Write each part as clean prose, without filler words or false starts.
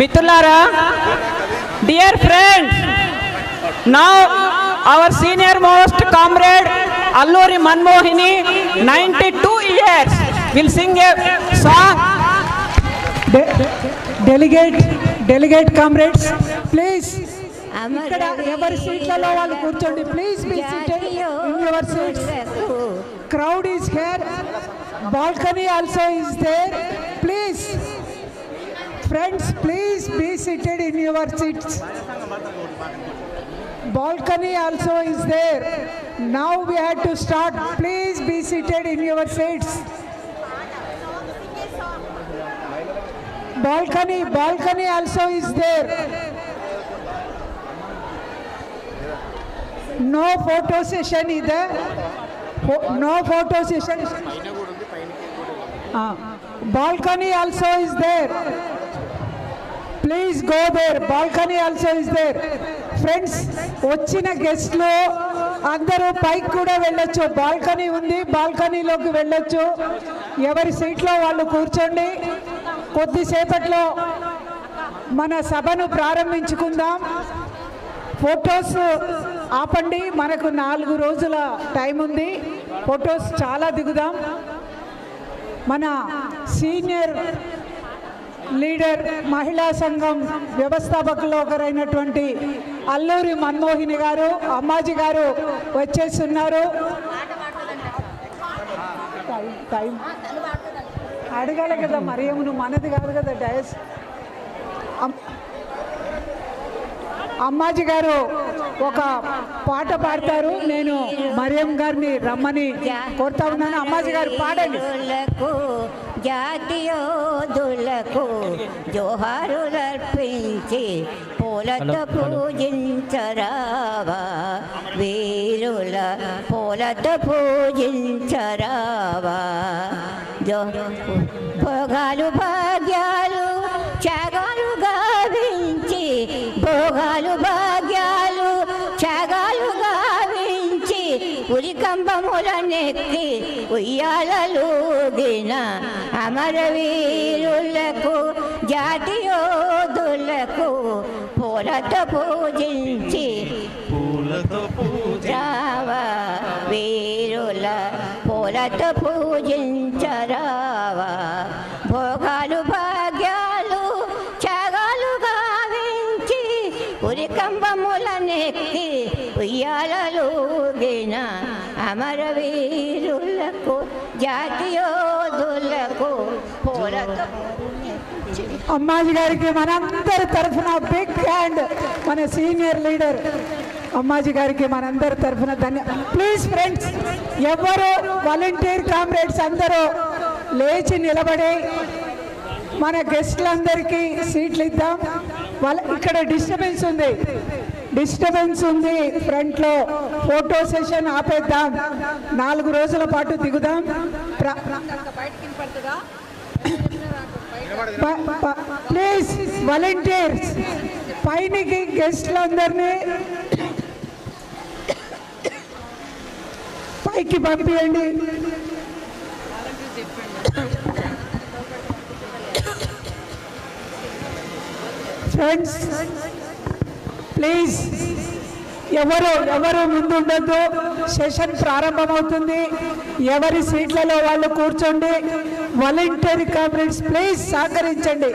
మిత్రులారా, dear friends, now our senior most comrade Alluri Manmohini, 92 years, will sing a song. Delegate comrades, please. ఇక్కడ ఎవరి సీట్లలో వాళ్ళు కూర్చోండి. Please be seated in your seats. Crowd is here. Balcony also is there. Please, friends, please be seated in your seats. Balcony also is there. Now we have to start. Please be seated in your seats. Balcony also is there. No photo session either. No photo session. Balcony also is there. Please go there. Balcony also is there. Friends, వచ్చిన గెస్ట్లు అందరూ పైకి కూడా వెళ్ళొచ్చు. Balcony ఉంది, బాల్కనీలోకి వెళ్ళొచ్చు. ఎవరి సీట్లో వాళ్ళు కూర్చోండి. కొద్దిసేపట్లో మన సభను ప్రారంభించుకుందాం. ఫొటోస్ ఆపండి, మనకు 4 రోజుల టైం ఉంది. ఫొటోస్ చాలా దిగుదాం. మన సీనియర్ లీడర్ మహిళా సంఘం వ్యవస్థాపకులు ఒకరైనటువంటి అల్లూరి మన్మోహిని గారు, అమ్మాజీ గారు వచ్చేస్తున్నారు. టైం అడగాలి కదా మరి, నువ్వు మనది కాదు కదా డయస్. అమ్మాజీ గారు ఒక పాట పాడతారు. నేను మరియం గారిని రమ్మని కోరుతా ఉన్నాను. అమ్మాజీ గారు పాడండి. జాతీయోధులకు జోహారులర్పించి పూలతో పూజించరావా, వీరుల పూలతో పూజించరావా. భోగాలు భాగ్యాలు త్యాగాలు గావించి, భోగాలు భాగ్యాలు త్యాగాలు గావించి, ఉరికంబముల నెక్కి ఉయ్యాలలుగిన అమరవీరులకు జాతీయోధులకు పూలతో పూజించి రావా, వీరుల పూలతో పూజించరావా. భోగాలు భాగ్యాలు త్యాగాలు గావించి, ఉరికంబముల నెక్కి ఉయ్యాలలుగిన అమరవీరులకు జాతీయోధులకు పూలతో. అమ్మాజీ గారికి మనందరి తరఫున బిగ్ హ్యాండ్. మన సీనియర్ లీడర్ అమ్మాజీ గారికి మనందరి తరఫున ప్లీజ్ ఫ్రెండ్స్, ఎవరు వాలంటీర్ కామ్రేడ్స్ అందరూ లేచి నిలబడి మన గెస్ట్లందరికీ సీట్లు ఇద్దాం. ఇక్కడ డిస్టర్బెన్స్ ఉంది ఫ్రంట్లో. ఫోటో సెషన్ ఆపేద్దాం. 4 రోజుల పాటు దిగుదాం. ప్లీజ్ వాలంటీర్స్, పైనకి గెస్ట్లందరినీ పైకి పంపించండి. ఫ్రెండ్స్ ప్లీజ్ ఎవరు ముందు ఉండొద్దు. సెషన్ ప్రారంభమవుతుంది. ఎవరి సీట్లలో వాళ్ళు కూర్చోండి. వాలంటీర్ కామ్రేడ్స్ ప్లీజ్ సహకరించండి.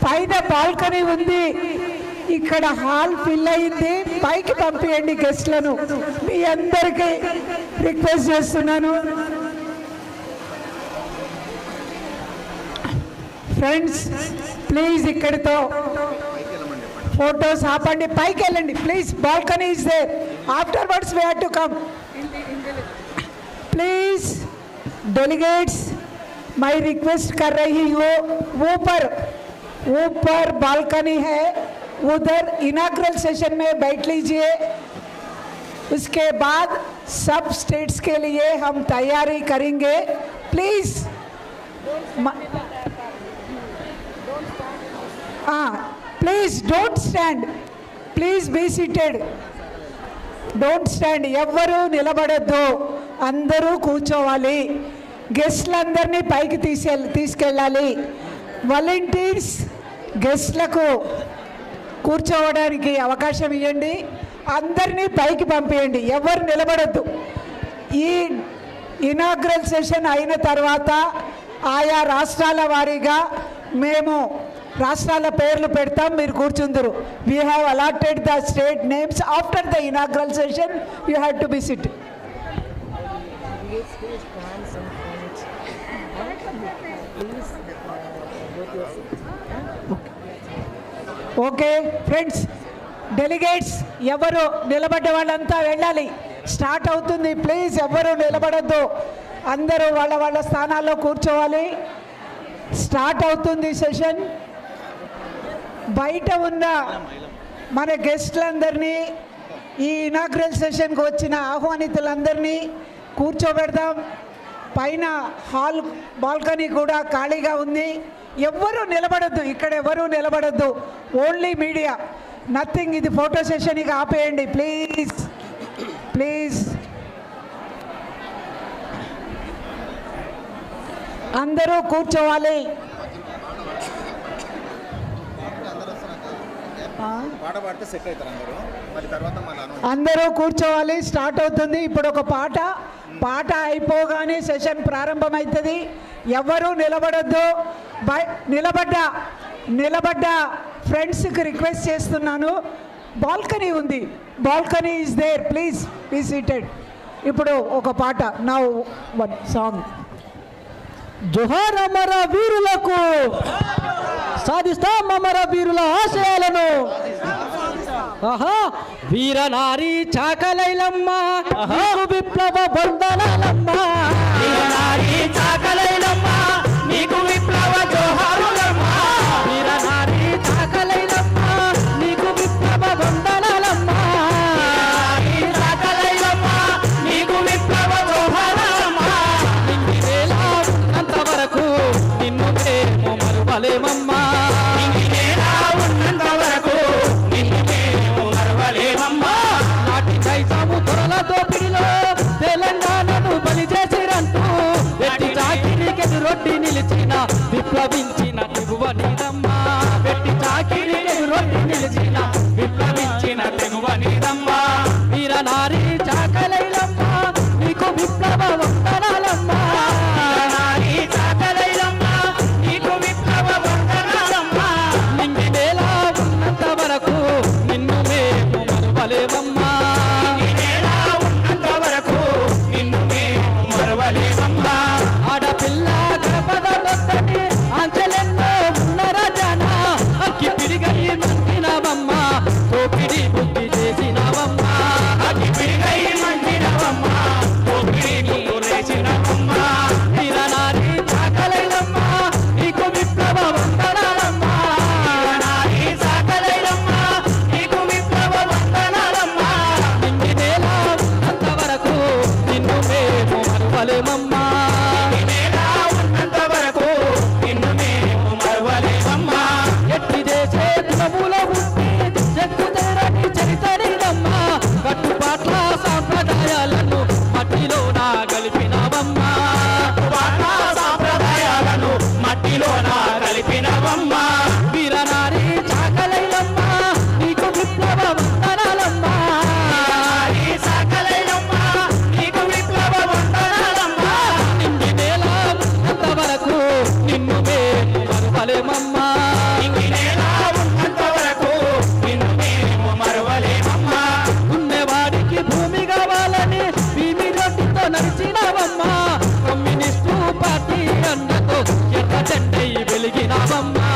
పైన బాల్కనీ ఉంది, ఇక్కడ హాల్ ఫిల్ అయింది. పైకి పంపించండి గెస్ట్లను. మీ అందరికీ రిక్వెస్ట్ చేస్తున్నాను. ఫ్రెండ్స్ ప్లీజ్ ఇక్కడితో ఫోటోస్ ఆపండి, పైకి వెళ్ళండి please. Balcony is there. Afterwards we have to come. Please delegates, मैं रिक्वेस्ट कर रही हूँ, ऊपर बालकनी है, उधर इनाग्रल सेशन में बैठ लीजिए. उसके बाद सब स्टेट्स के लिए हम तैयारी करेंगे. Please please don't stand, please be seated. Don't stand. ఎవ్వరూ నిలబడద్దు, అందరూ కూర్చోవాలి. గెస్ట్లందరినీ పైకి తీసుకెళ్ళాలి. వాలంటీర్స్ గెస్ట్లకు కూర్చోవడానికి అవకాశం ఇవ్వండి. అందరినీ పైకి పంపేయండి, ఎవరు నిలబడద్దు. ఈ ఇనాగ్రల్ సెషన్ అయిన తర్వాత ఆయా రాష్ట్రాల వారీగా మేము రాష్ట్రాల పేర్లు పెడతాం, మీరు కూర్చుందరు. We have allotted the state names. After the inaugural session you have to be sit. Okay friends, delegates ఎవరు నిలబడ్డ వాళ్ళంతా వెళ్ళాలి. స్టార్ట్ అవుతుంది, ప్లీజ్ ఎవరు నిలబడద్దు, అందరూ వాళ్ళ వాళ్ళ స్థానాల్లో కూర్చోవాలి. స్టార్ట్ అవుతుంది సెషన్. బయట ఉన్న మన గెస్ట్లందరినీ, ఈ ఇనాగ్రల్ సెషన్కి వచ్చిన ఆహ్వానితులందరినీ కూర్చోబెడదాం. పైన హాల్ బాల్కనీ కూడా ఖాళీగా ఉంది. ఎవ్వరూ నిలబడద్దు, ఇక్కడ ఎవరూ నిలబడద్దు, ఓన్లీ మీడియా, నథింగ్. ఇది ఫోటో సెషన్, ఇక ఆపేయండి ప్లీజ్ ప్లీజ్. అందరూ కూర్చోవాలి. అందరూ కూర్చోవాలి. స్టార్ట్ అవుతుంది ఇప్పుడు ఒక పాట. పాట అయిపోగానే సెషన్ ప్రారంభమవుతుంది. ఎవరు నిలబడద్దు. నిలబడ్డ ఫ్రెండ్స్కి రిక్వెస్ట్ చేస్తున్నాను, బాల్కనీ ఉంది, balcony is there, please be seated. ఇప్పుడు ఒక పాట, నౌ వన్ సాంగ్. జోహార్ అమర వీరులకు, సాధిస్తాం అమర వీరుల ఆశయాలను. ఆహా, వీరనారి చాకలైలమ్మ, నీకు విప్లవ వందనాలమ్మ. వీరనారి చాకలైలమ్మ, నీకు విప్లవ జోహారులమ్మ. వీరనారి చాకలైలమ్మ, నీకు విప్లవ వందనాలమ్మ. చాకలైలమ్మ, నీకు విప్లవ జోహారులమ్మ. నిన్నేలా ఉన్నంత వరకు నిన్ను మేము మరువలేమమ్మా. నిన్నేలా ఉన్నంత వరకు నిన్ను మేము మరువలేమమ్మా. నాటి కైసాము త్వరల దోపిడిలో తెలంగాణను బలి చేసిరంటూ వెట్టి చాకిరికి ఎదురొడ్డి నిలిచిన విప్లవించిన తెగువ నీదమ్మా. వెట్టి చాకిరికి ఎదురొడ్డి నిలిచిన విప్లవించిన తెగువ నీదమ్మా. వీరనారి చాకలైలమ్మ, నీకు విప్లవ వందనాలమ్మ. వీరనారి చాకలైలమ్మ, నీకు విప్లవ వందనాలమ్మ. నింగి నేల ఉన్నంత వరకు నిన్ను మేము మరువలేమమ్మా. ఆడపిల్ల గడపద దొత్తటి ఆంచలెన్నో ఉన్న రాజాన అక్కి పిడిగై మంచినవమ్మ, తోపిడి బుద్ధి చేసినవమ్మ. అక్కి పిడిగై మంచినవమ్మ, తోపిడి బుద్ధి చేసినవమ్మ. వీరనారి చాకలైలమ్మ, నీకు విప్లవ వందనాలమ్మ. వీరనారి చాకలైలమ్మ, నీకు విప్లవ వందనాలమ్మ. నింగి నేల ఉన్నంత వరకు నిన్ను మేము మరువలేమమ్మా. ఎట్టి చేసే కులముల ఉంటే జగ్గు తెరని చరితనిదమ్మా. కట్టుబాట్ల సాంప్రదాయాలను మట్టిలోన కలిపినవమ్మా. సాంప్రదాయాలను మట్టిలోన కలిపినవమ్మా. వీరనారి చాకలైలమ్మ, నీకు విప్లవ వందనాలమ్మా. చాకలైలమ్మ, నీకు విప్లవ వందనాలమ్మా. నింగి నేల ఉన్నంత వరకు నిన్ను మేము మరువలేమమ్మా. ఉన్నవాడికి భూమి కావాలని భూమి రొట్టితో నడిచినవమ్మా. కమ్యూనిస్టు పార్టీ అన్నతో ఎర్ర జెండై వెలిగినవమ్మా.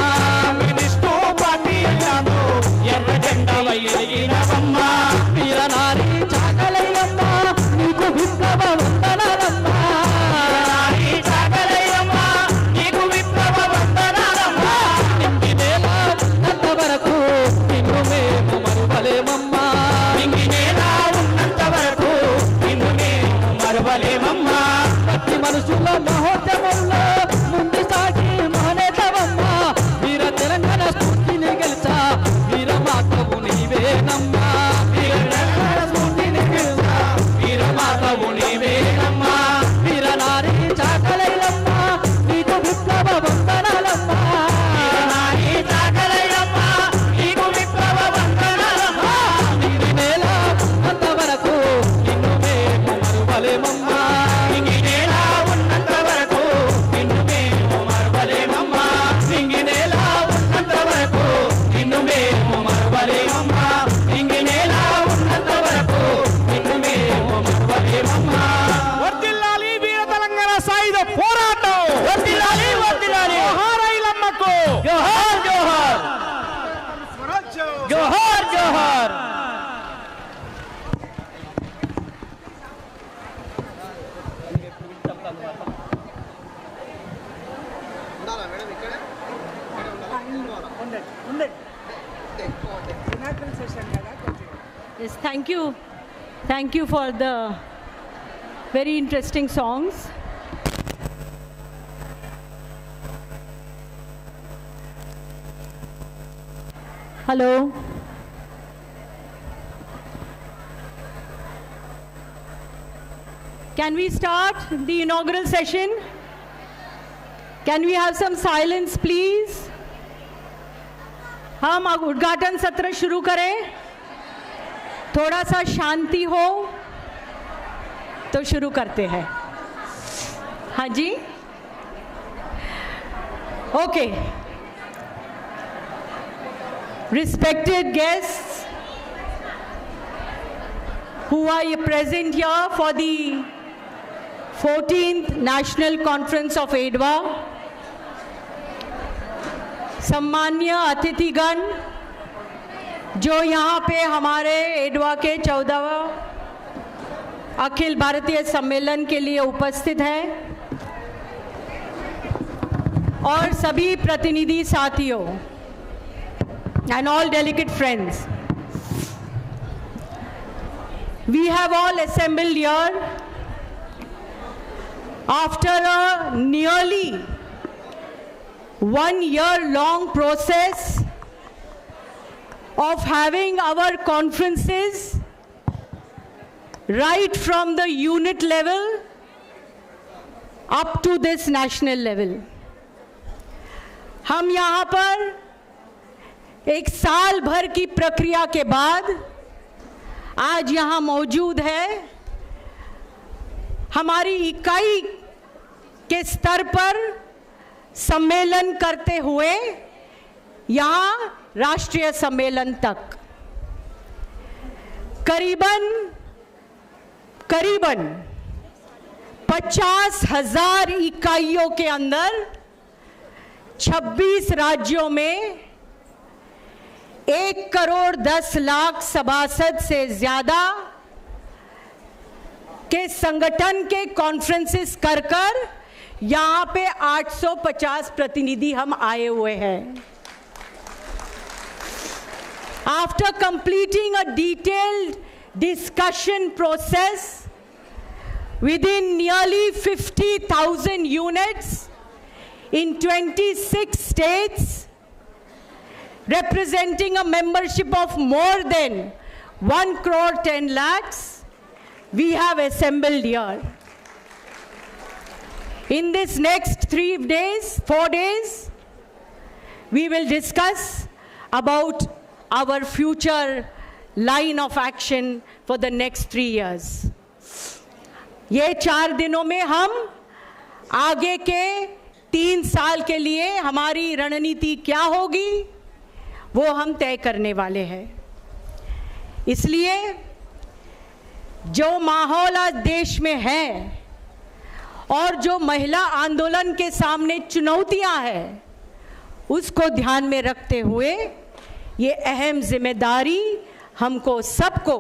Yes, thank you. Thank you for the very interesting songs. Hello. Can we start the inaugural session? Can we have some silence, please? हम उद्घाटन सत्र शुरू करें. थोड़ा सा शांति हो तो शुरू करते हैं. हाँ जी. Okay. Respected guests who are present here for the 14th National Conference of AIDWA, सम्मान्य अतिथिगण जो यहाँ पे हमारे AIDWA के 14वां अखिल भारतीय सम्मेलन के लिए उपस्थित हैं, और सभी प्रतिनिधि साथियों and all delegate friends. We have all assembled here after a nearly 1 year long process of having our conferences right from the unit level up to this national level. हम यहाँ पर एक साल भर की प्रक्रिया के बाद आज यहाँ मौजूद है. हमारी इकाई के स्तर पर सम्मेलन करते हुए यहाँ राष्ट्रीय सम्मेलन तक करीबन 50,000 इकाइयों के अंदर 26 राज्यों में 1,10,00,000 सभासद से ज्यादा के संगठन के कॉन्फ्रेंसेस कर यहाँ पे 850 प्रतिनिधि हम आए हुए हैं. After completing a detailed discussion process within nearly 50,000 units in 26 states, representing a membership of more than 1,10,00,000, we have assembled here. In this next 4 days, we will discuss about our future line of action for the next 3 years. ये 4 दिनों में हम आगे के 3 साल के लिए हमारी रणनीति क्या होगी वो हम तय करने वाले हैं. इसलिए जो माहौल आज देश में है और जो महिला आंदोलन के सामने चुनौतियां हैं उसको ध्यान में रखते हुए ये अहम जिम्मेदारी हमको सबको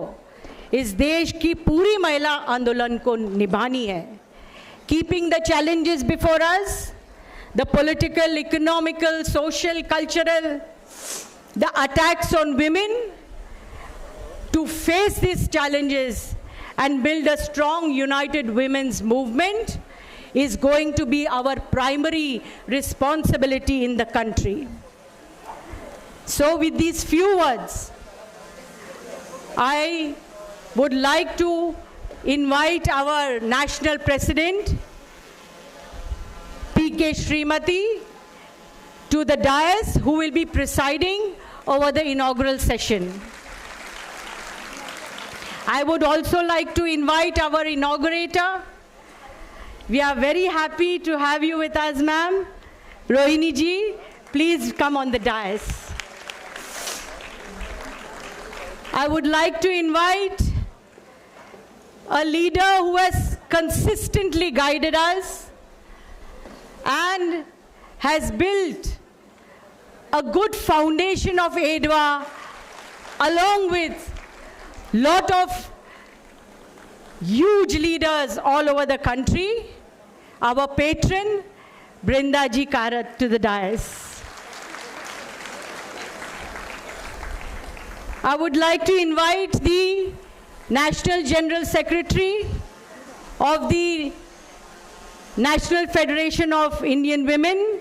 इस देश की पूरी महिला आंदोलन को निभानी है. Keeping the challenges before us, the political, economical, social, cultural, the attacks on women, to face these challenges and build a strong united women's movement is going to be our primary responsibility in the country. So with these few words, I would like to invite our National President, P.K. Srimati, to the dais, who will be presiding over the inaugural session. I would also like to invite our inaugurator. We are very happy to have you with us, ma'am. Rohini ji, please come on the dais. I would like to invite a leader who has consistently guided us and has built a good foundation of AIDWA along with lot of huge leaders all over the country. Our patron, Brindaji Karat, to the dais. I would like to invite the National General Secretary of the National Federation of Indian Women.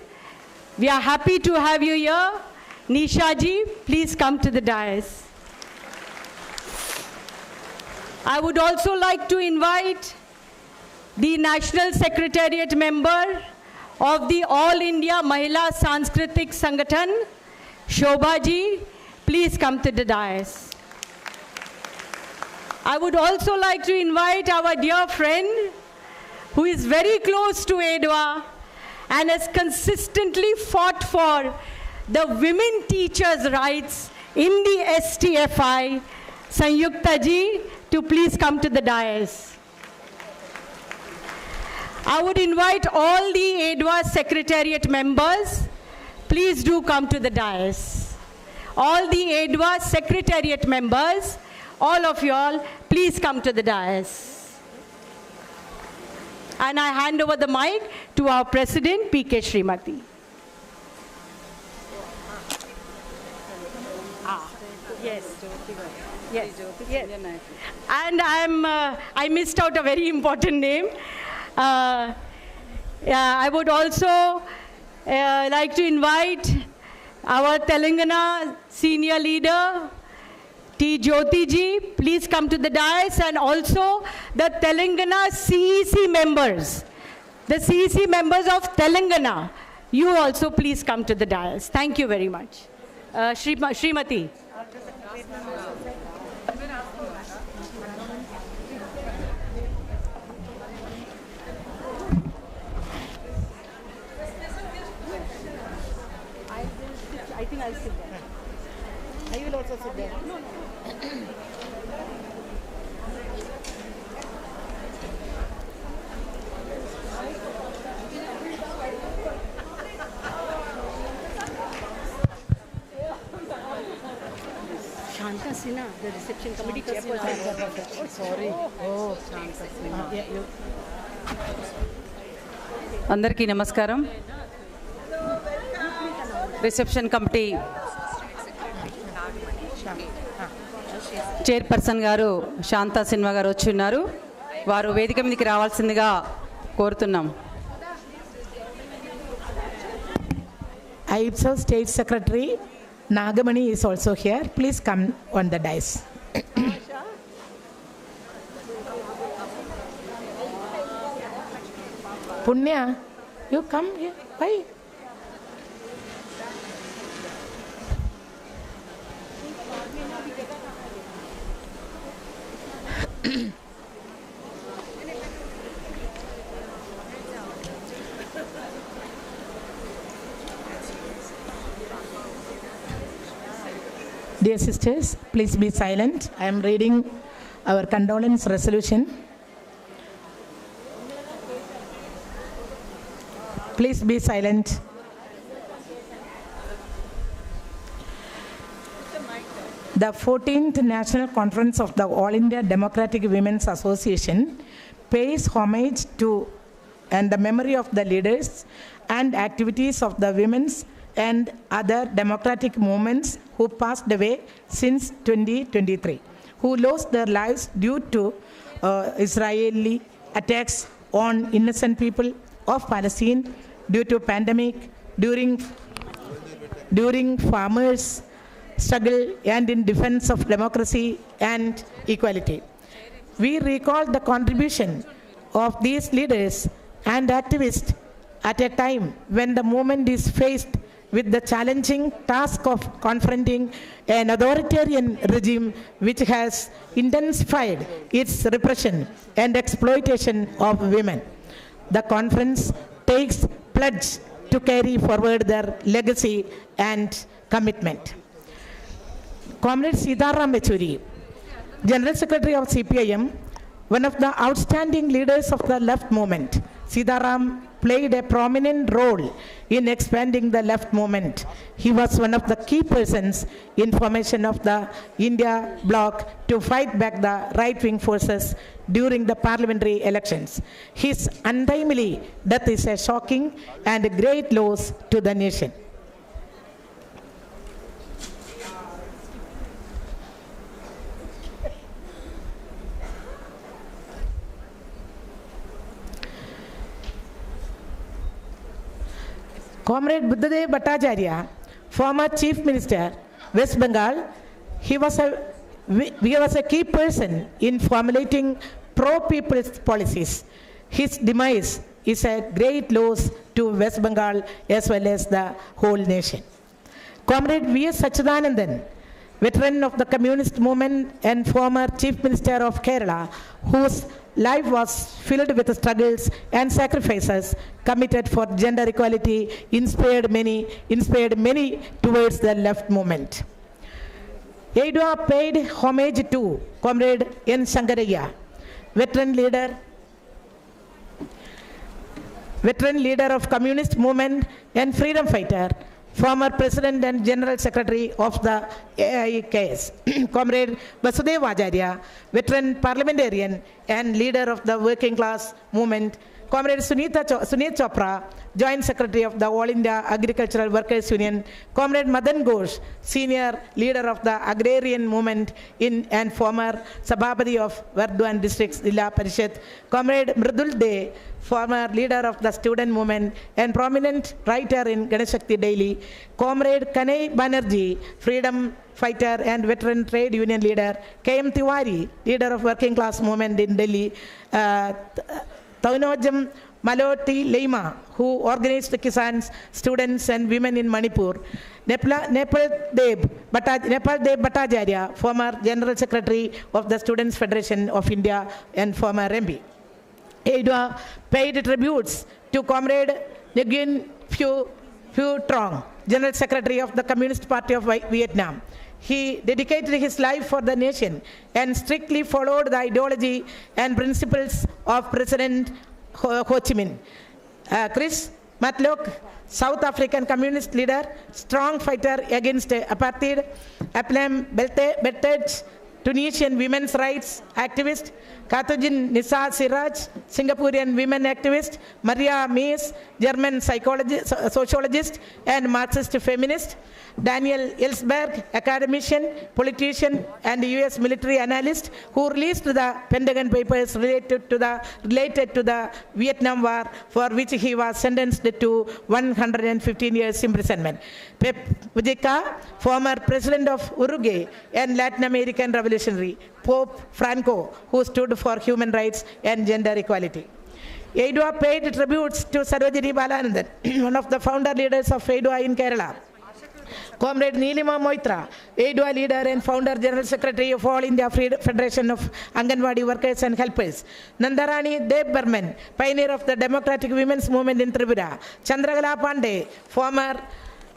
We are happy to have you here. Nisha ji, please come to the dais. I would also like to invite the National Secretariat member of the All India Mahila Sanskritik Sangathan, Shobha ji, please come to the dais. I would also like to invite our dear friend who is very close to AIDWA and has consistently fought for the women teachers' rights in the STFI, Sanyukta ji, to please come to the dais. I would invite all the AIDWA Secretariat members, please do come to the dais. All the AIDWA Secretariat members, all of you all, please come to the dais. And I hand over the mic to our President, P.K. Srimati. Yes. Yes. Yes. And I missed out a very important name. I would also like to invite our Telangana senior leader, T. Jyoti ji, please come to the dais, and also the Telangana CEC members, the CEC members of Telangana, you also please come to the dais. Thank you very much. Srimati. I think I'll sit there. I will also sit there. No, no. Shanta Sinha, the reception committee chairperson. Oh, sorry. Oh, Shanta Sinha. అందరికీ నమస్కారం. Reception committee chairperson గారు శాంతా సిన్హా గారు వచ్చి ఉన్నారు. వారు వేదిక మీదకి రావాల్సిందిగా కోరుతున్నాం. AIDWA State Secretary Nagamani is also here. Please come on the dais. Punya, you come here. Why? Dear sisters, please be silent. I am reading our condolence resolution. Please be silent. The 14th National Conference of the All India Democratic Women's Association pays homage to and the memory of the leaders and activities of the women's and other democratic movements who passed away since 2023, who lost their lives due to Israeli attacks on innocent people of Palestine due to pandemic, during farmers' struggle and in defense of democracy and equality. We recall the contribution of these leaders and activists at a time when the movement is faced with the challenging task of confronting an authoritarian regime which has intensified its repression and exploitation of women. The conference takes pledge to carry forward their legacy and commitment. Comrade Sitaram Yechury, General Secretary of CPIM, one of the outstanding leaders of the left movement. Sitaram played a prominent role in expanding the left movement. He was one of the key persons in formation of the India bloc to fight back the right-wing forces during the parliamentary elections. His untimely death is a shocking and a great loss to the nation. Comrade Buddhadev Bhattacharya, former Chief Minister, West Bengal, he was a key person in formulating pro-people's policies. His demise is a great loss to West Bengal as well as the whole nation. Comrade V.S. Sachidanandan, veteran of the communist movement and former Chief Minister of Kerala, whose life was filled with struggles and sacrifices committed for gender equality, inspired many towards the left movement. AIDWA paid homage to Comrade N. Shankaraya, veteran leader of communist movement and freedom fighter, former President and General Secretary of the AIKS. Comrade Vasudeva Acharya, veteran parliamentarian and leader of the working class movement. Comrade Sunit Chopra, Joint Secretary of the All India Agricultural Workers Union. Comrade Madan Ghosh, senior leader of the agrarian movement and former Sabhapati of Burdwan District's Jilla Parishad. Comrade Mridul De, former leader of the student movement and prominent writer in Ganeshakti Daily. Comrade Kanai Banerjee, freedom fighter and veteran trade union leader. K.M. Tiwari, leader of working class movement in Delhi. Taunojam Maloti Leima, who organized the Kisans, students and women in Manipur. Nepal Dev Bhattacharya, former General Secretary of the Students' Federation of India and former MP. AIDWA paid tributes to Comrade Nguyen Phu Trong, General Secretary of the Communist Party of Vietnam. He dedicated his life for the nation and strictly followed the ideology and principles of President Ho Chi Minh. Chris Matlock, South African communist leader, strong fighter against apartheid. Aplam Beltej, Tunisian women's rights activist. Katujin Nisa Siraj, Singaporean women activist. Maria Mies, German sociologist and Marxist feminist. Daniel Ellsberg, academician, politician, and US military analyst, who released the Pentagon Papers related to the Vietnam War, for which he was sentenced to 115 years imprisonment. Pep Mujica, former president of Uruguay and Latin American revolutionary. Pope Franco, who stood for human rights and gender equality. AIDWA paid tributes to Sarojini Balanandan, one of the founder leaders of AIDWA in Kerala. Comrade Neelima Moitra, AIDWA leader and founder General Secretary of All India Federation of Anganwadi Workers and Helpers. Nandarani Deb Burman, pioneer of the Democratic Women's Movement in Tripura. Chandrakala Pandey, former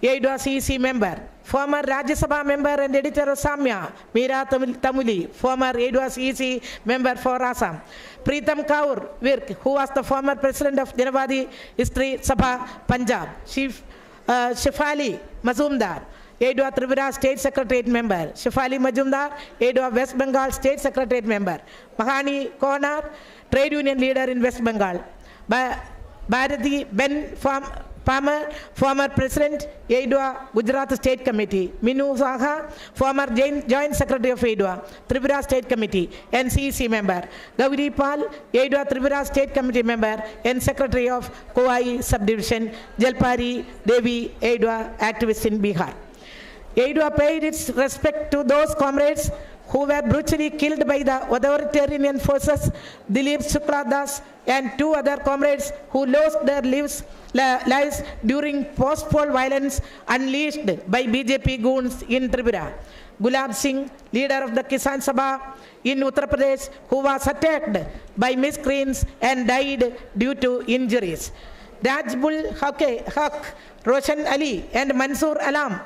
AIDWA CEC member. Former Rajya Sabha member and editor of Samya, Meera Tamuli, former AIDWA CEC member for Assam. Preetam Kaur Virk, who was the former president of Janavadi History Sabha, Punjab. Shefali Mazumdar, AIDWA Tripura State Secretariat member. Shefali Mazumdar, AIDWA West Bengal State Secretariat member. Mahani Konar, trade union leader in West Bengal. Bharati Ben Palmer, former president, AIDWA Gujarat State Committee. Minu Saha, former joint secretary of AIDWA, Tripura State Committee and CEC member. Gauri Pal, AIDWA Tripura State Committee member and secretary of Kowai Subdivision. Jalpari Devi, AIDWA activist in Bihar. AIDWA paid its respect to those comrades who were brutally killed by the authoritarian forces, Dilip Sukladas and two other comrades who lost their lives during post-poll violence unleashed by BJP goons in Tripura. Gulab Singh, leader of the Kisan Sabha in Uttar Pradesh, who was attacked by miscreants and died due to injuries. Rajbul Haq, Roshan Ali and Mansoor Alam,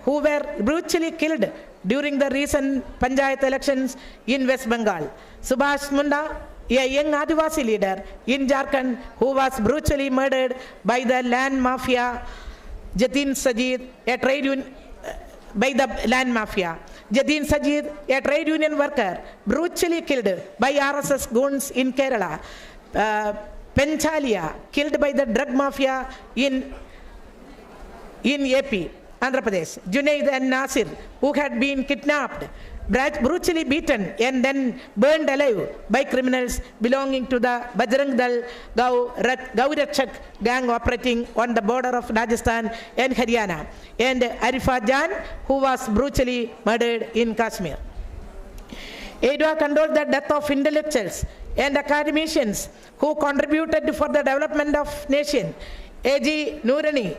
who were brutally killed during the recent Panchayat elections in West Bengal. Subhash Munda, a young Adivasi leader in Jharkhand, who was brutally murdered by the land mafia. Jatin Sajid, a trade union a trade union worker, brutally killed by RSS goons in Kerala. Penchalia, killed by the drug mafia in AP. Andhra Pradesh. Junaid and Nasir, who had been kidnapped, brutally beaten and then burned alive by criminals belonging to the Bajrang Dal Gaurakshak gang operating on the border of Rajasthan and Haryana, and Arifa Jan, who was brutally murdered in Kashmir. AIDWA condoled the death of intellectuals and academicians who contributed for the development of nation. A.G. Noorani,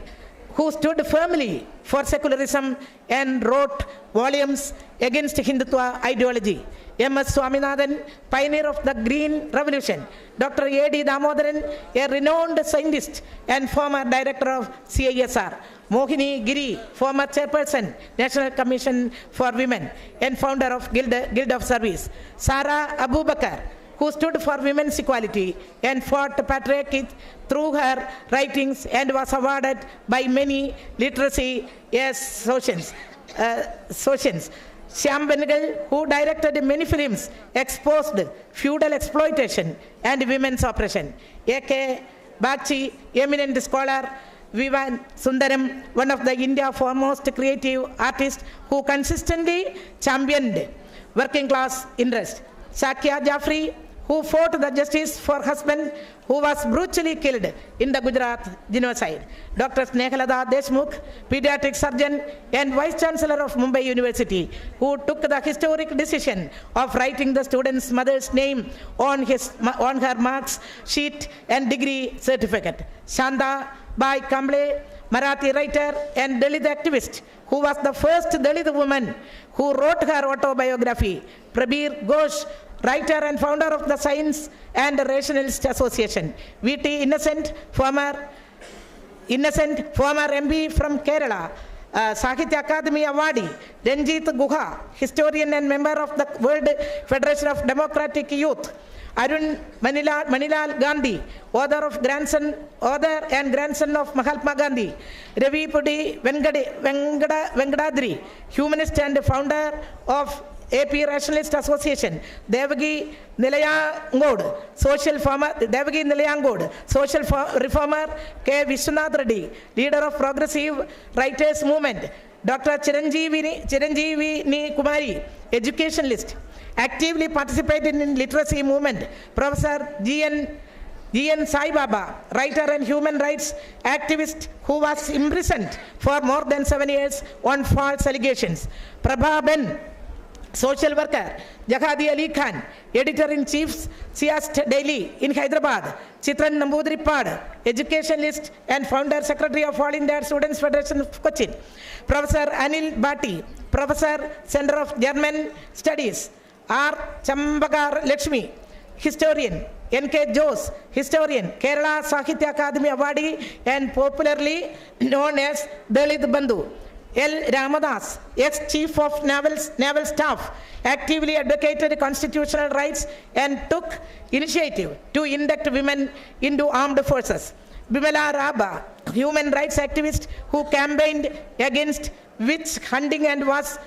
who stood firmly for secularism and wrote volumes against Hindutva ideology. M.S. Swaminathan, pioneer of the Green Revolution. Dr. A.D. Damodaran, a renowned scientist and former director of CISR. Mohini Giri, former chairperson, National Commission for Women and founder of Guild of Service. Sarah Abubakar, who stood for women's equality and fought patriarchy through her writings and was awarded by many literacy associations. Shyam Benegal, who directed many films, exposed feudal exploitation and women's oppression. A.K. Bagchi, eminent scholar. Vivan Sundaram, one of the India's foremost creative artists who consistently championed working class interests. Shakya Jaffrey, who fought the justice for husband who was brutally killed in the Gujarat genocide. Dr. Snehalada Deshmukh, pediatric surgeon and vice chancellor of Mumbai University, who took the historic decision of writing the student's mother's name on her marks sheet and degree certificate. Shanda Bai Kamble, Marathi writer and Dalit activist, who was the first Dalit woman who wrote her autobiography. Prabir Ghosh, writer and founder of the Science and Rationalist Association. V.T. Innocent, former MB from Kerala, Sahitya Akademi Awardee. Ranjit Guha, historian and member of the World Federation of Democratic Youth. Arun Manilal Gandhi, author and grandson of Mahatma Gandhi. Ravi Pudi Venkadadri, humanist and founder of AP Rationalist Association. Devagi Nilayangod, social reformer. K. Vishwanath Reddy, leader of progressive writers movement. Dr. Chiranjeevi Kumari, educationalist, actively participated in literacy movement. Professor G.N. Sai Baba, writer and human rights activist who was imprisoned for more than 7 years on false allegations. Prabha Ben, social worker. Jahadi Ali Khan, editor-in-chief, Siast Daily in Hyderabad. Chitran Nambudripad, educationalist and founder secretary of All India Students Federation of Cochin. Professor Anil Bhatti, professor, Center of German Studies. R. Chambagar Lakshmi, historian. N.K. Jose, historian, Kerala Sahitya Akademi Awardee and popularly known as Dalit Bandhu. L. Ramadas, ex-chief of naval staff, actively advocated constitutional rights and took initiative to induct women into armed forces. Bimala Raba, human rights activist who campaigned against witch hunting and was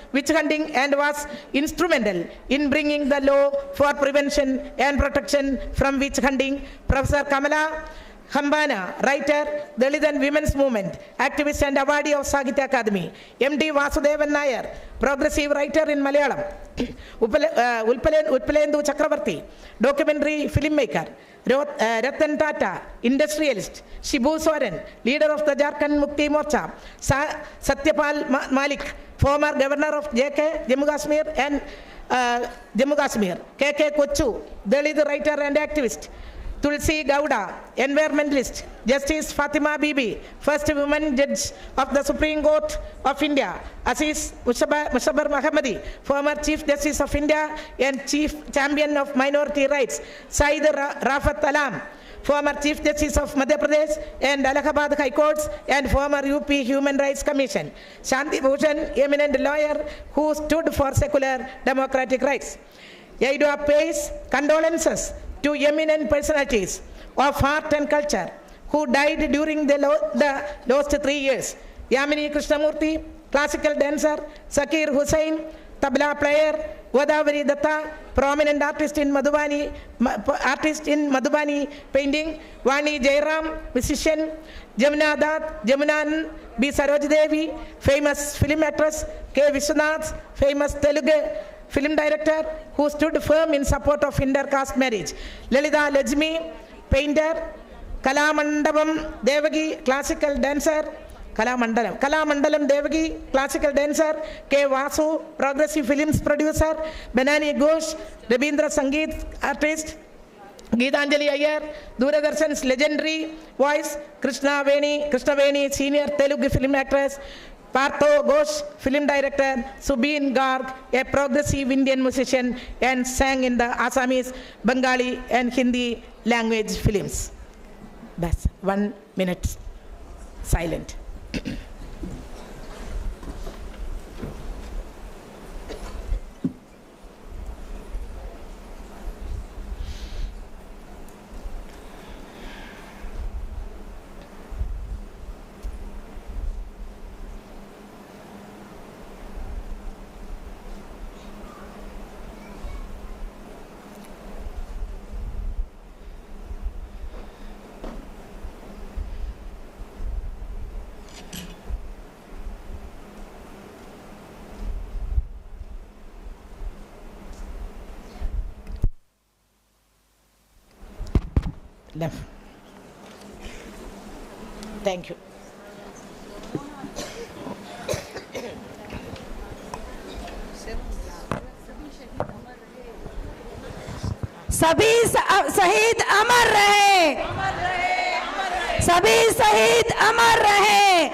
instrumental in bringing the law for prevention and protection from witch hunting. Professor Kamala Hambana, writer, Dalit and Women's Movement, activist and awardee of Sahitya Akademi. M.D. Vasudevan Nair, progressive writer in Malayalam. Utpalendu Chakravarti, documentary filmmaker. Ratan Tata, industrialist. Shibu Soren, leader of the Jharkhand Mukti Morcha. Satyapal Malik, former governor of Jammu Kashmir and Jammu Kashmir. K.K. Kochu, Dalit writer and activist. Tulsi Gowda, environmentalist. Justice Fatima Bibi, first woman judge of the Supreme Court of India. Aziz Mushabar Mahamadi, former Chief Justice of India and Chief Champion of Minority Rights. Saeed Rafat Alam, former Chief Justice of Madhya Pradesh and Allahabad High Courts and former UP Human Rights Commission. Shanti Bhushan, eminent lawyer who stood for secular democratic rights. AIDWA pays condolences to eminent personalities of art and culture who died during the last 3 years. Yamini Krishnamurthy, classical dancer. Zakir Hussain, tabla player. Godavari Datta, prominent artist in Madhubani painting. Vani Jairam, musician. Jamuna Dutt, Jamunan, B. Saroj Devi, famous film actress, K. Vishwanath, famous Telugu film director who stood firm in support of intercaste marriage. Lalita Lajmi, painter. Kalamandalam Devagi, classical dancer. Kalamandalam Devagi, classical dancer. K. Vasu, progressive films producer. Benani Ghosh, Rabindra Sangeet artist. Geetanjali Iyer, Doordarshan's legendary voice. Krishna Veni, senior Telugu film actress. Partho Ghosh, film director. Subin Garg, a progressive Indian musician and sang in the Assamese, Bengali and Hindi language films. That's 1 minute silent. Left. Thank you. सभी शहीद अमर रहे, सभी शहीद अमर रहे।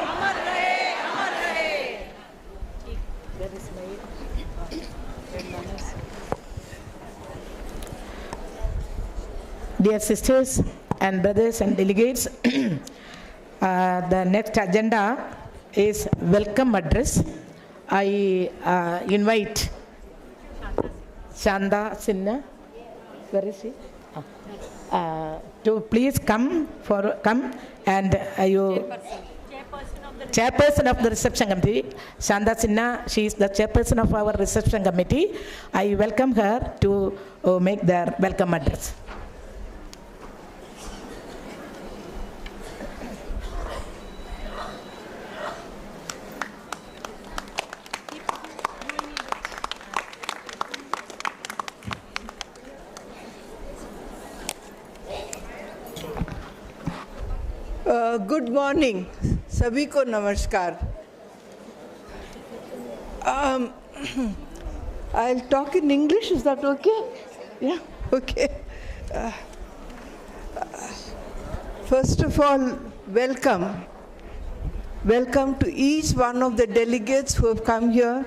Dear sisters and brothers and delegates, the next agenda is welcome address. I invite Shanda Sinha, where is she? To please come and you chairperson of the reception committee, Shanda Sinha. She is the chairperson of our reception committee. I welcome her to make their welcome address. Good morning, सभी को नमस्कार. I'll talk in English, is that okay? Yeah, okay. First of all, welcome. Welcome to each one of the delegates who have come here,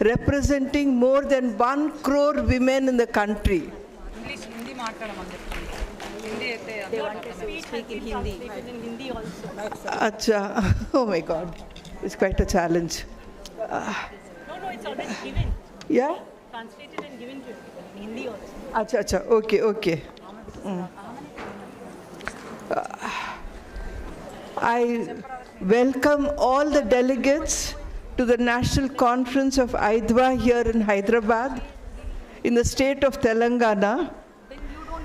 representing more than 1 crore women in the country. They want to speak in Hindi. In Hindi also. Acha, oh my God, it's quite a challenge. No, it's already given. Yeah? Translated and given to you in Hindi also. Acha, okay. I welcome all the delegates to the National Conference of AIDWA here in Hyderabad, in the state of Telangana.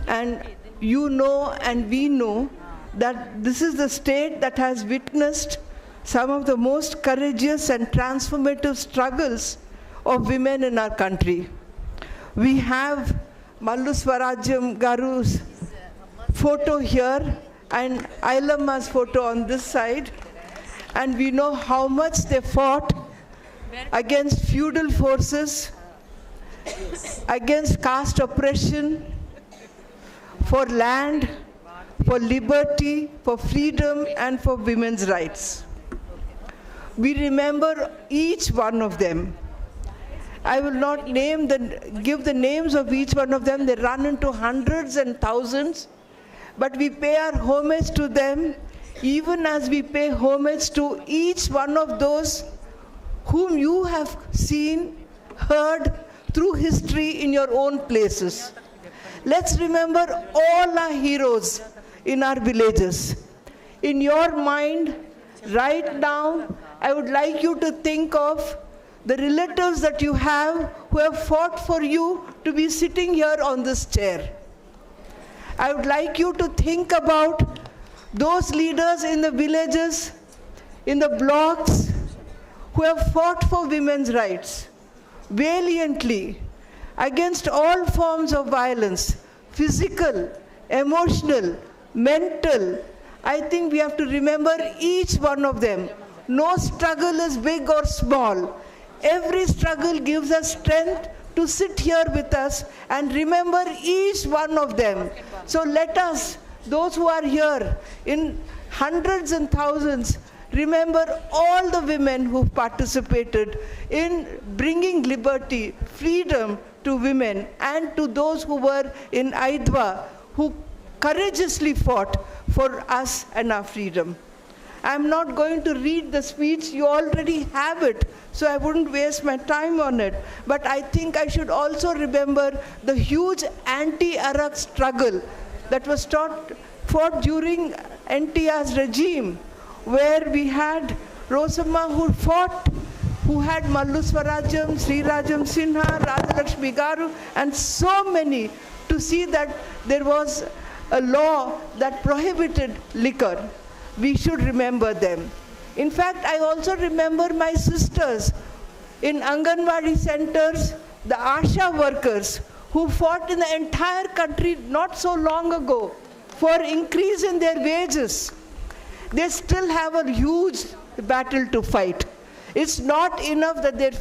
And you know and we know that this is the state that has witnessed some of the most courageous and transformative struggles of women in our country. We have Mallu Swarajyam Garu's photo here and Ailamma's photo on this side, and we know how much they fought against feudal forces, against caste oppression, for land, for liberty, for freedom, and for women's rights. We remember each one of them. I will not give the names of each one of them. They run into hundreds and thousands. But we pay our homage to them, even as we pay homage to each one of those whom you have seen, heard through history in your own places. Let's remember all our heroes in our villages. In your mind, right now, I would like you to think of the relatives that you have who have fought for you to be sitting here on this chair. I would like you to think about those leaders in the villages, in the blocks, who have fought for women's rights valiantly against all forms of violence, physical, emotional, mental. I think we have to remember each one of them. No struggle is big or small. Every struggle gives us strength to sit here with us and remember each one of them. So let us, those who are here in hundreds and thousands, remember all the women who participated in bringing liberty, freedom to women, and to those who were in AIDWA, who courageously fought for us and our freedom. I'm not going to read the speech, you already have it, so I wouldn't waste my time on it. But I think I should also remember the huge anti-Arak struggle that was fought during NTR's regime, where we had Rosamma who fought, who had Mallu Swarajam, Sri Rajam Sinha, Rajalakshmi Garu, and so many, to see that there was a law that prohibited liquor. We should remember them. In fact, I also remember my sisters in Anganwadi centers, the ASHA workers who fought in the entire country not so long ago for increase in their wages. They still have a huge battle to fight. It's not enough that their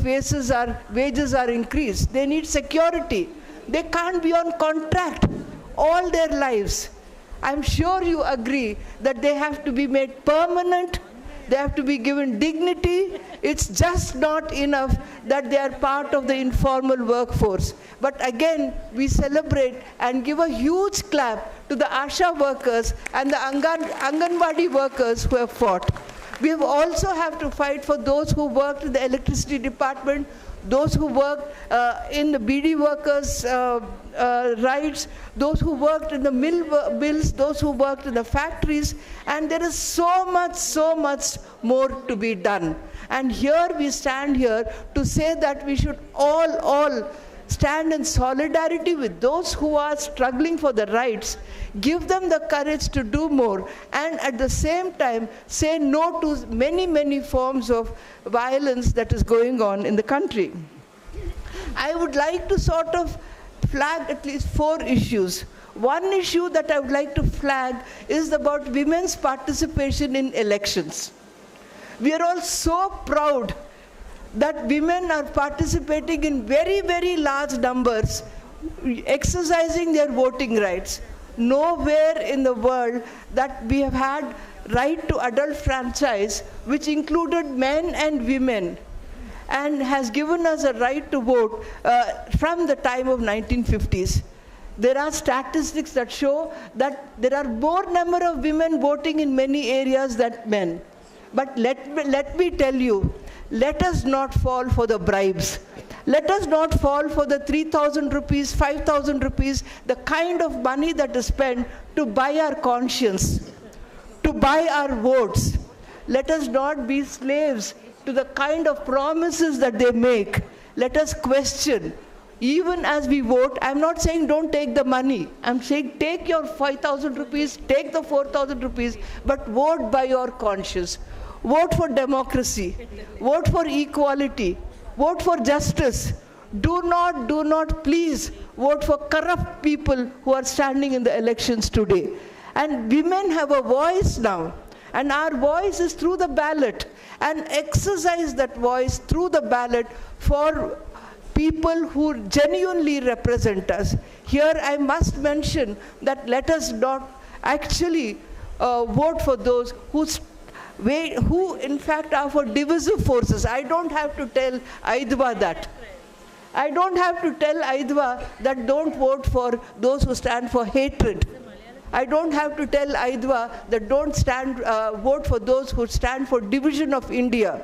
wages are increased. They need security. They can't be on contract all their lives. I'm sure you agree that they have to be made permanent, they have to be given dignity. It's just not enough that they are part of the informal workforce. But again, we celebrate and give a huge clap to the ASHA workers and the Anganwadi workers who have fought. We also have to fight for those who worked in the electricity department, those who worked in the BD workers' rights, those who worked in the mills, those who worked in the factories, and there is so much more to be done. And here we stand here to say that we should all stand in solidarity with those who are struggling for the rights, give them the courage to do more, and at the same time say no to many forms of violence that is going on in the country. I would like to sort of flag at least 4 issues. One issue that I would like to flag is about women's participation in elections. We are all so proud that women are participating in very large numbers, exercising their voting rights. Nowhere in the world that we have had right to adult franchise, which included men and women, and has given us a right to vote from the time of 1950s. There are statistics that show that there are more number of women voting in many areas than men. But let me tell you, let us not fall for the bribes. Let us not fall for the 3,000 rupees, 5,000 rupees, the kind of money that is spent to buy our conscience, to buy our votes. Let us not be slaves to the kind of promises that they make. Let us question. Even as we vote, I'm not saying don't take the money. I'm saying take your 5,000 rupees, take the 4,000 rupees, but vote by your conscience. Vote for democracy. Vote for equality. Vote for justice. Do not please vote for corrupt people who are standing in the elections today. And women have a voice now. And our voice is through the ballot. And exercise that voice through the ballot for people who genuinely represent us. Here I must mention that let us not actually vote for those who in fact are for divisive forces. I don't have to tell AIDWA that. I don't have to tell AIDWA that don't vote for those who stand for hatred. I don't have to tell AIDWA that don't vote for those who stand for division of India.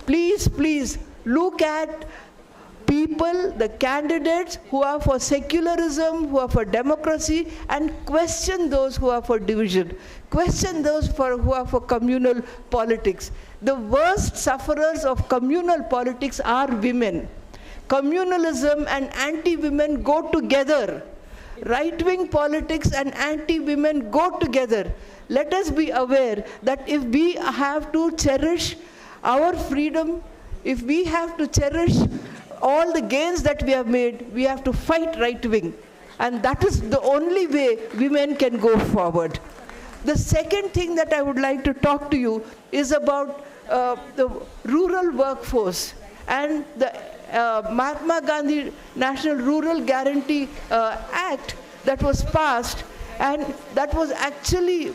Please look at people, the candidates who are for secularism, who are for democracy, and question those who are for division. Question those who are for communal politics. The worst sufferers of communal politics are women. Communalism and anti-women go together. right-wing politics and anti-women go together. Let us be aware that if we have to cherish our freedom, if we have to cherish all the gains that we have made, we have to fight right-wing. And that is the only way women can go forward. The second thing that I would like to talk to you is about the rural workforce and the Mahatma Gandhi National Rural Guarantee Act that was passed, and that was actually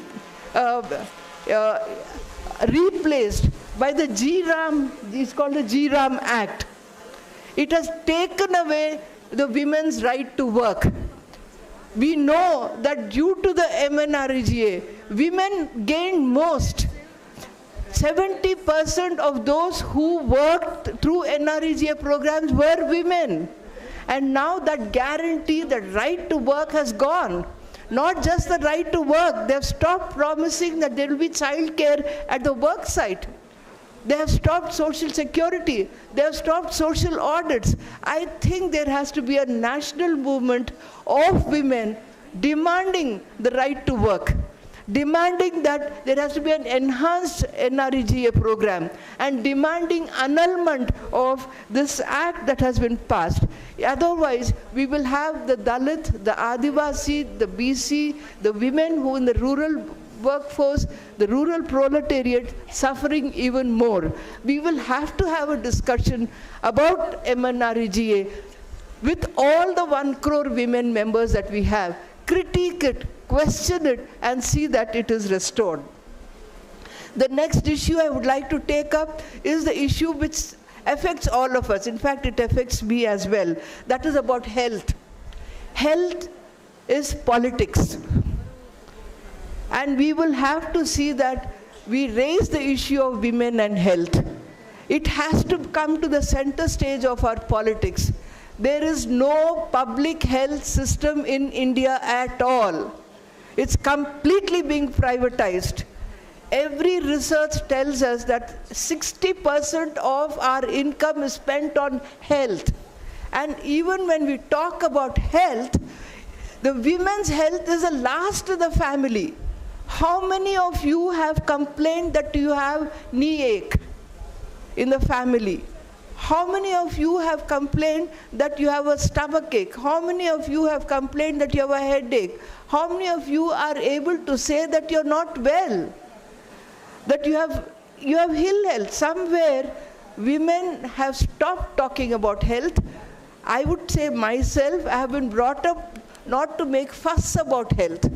replaced by the GRAM, it's called the GRAM Act. It has taken away the women's right to work. We know that due to the MNREGA, women gained most. 70% of those who worked through NREGA programs were women. And now that guarantee, that right to work has gone. Not just the right to work, they've stopped promising that there will be child care at the work site. They have stopped social security. They have stopped social audits. I think there has to be a national movement of women demanding the right to work, demanding that there has to be an enhanced NREGA program, and demanding annulment of this act that has been passed. Otherwise, we will have the Dalit, the Adivasi, the BC, the women who in the rural workforce, the rural proletariat suffering even more. We will have to have a discussion about MNREGA with all the 1 crore women members that we have. Critique it, question it, and see that it is restored. The next issue I would like to take up is the issue which affects all of us. In fact, it affects me as well. That is about health. Health is politics. And we will have to see that we raise the issue of women and health. It has to come to the center stage of our politics. There is no public health system in India at all. It's completely being privatized. Every research tells us that 60% of our income is spent on health. And even when we talk about health, the women's health is the last of the family. How many of you have complained that you have knee ache in the family? How many of you have complained that you have a stomach ache? How many of you have complained that you have a headache? How many of you are able to say that you're not well? That you have ill health? Somewhere women have stopped talking about health. I would say myself, I have been brought up not to make fuss about health.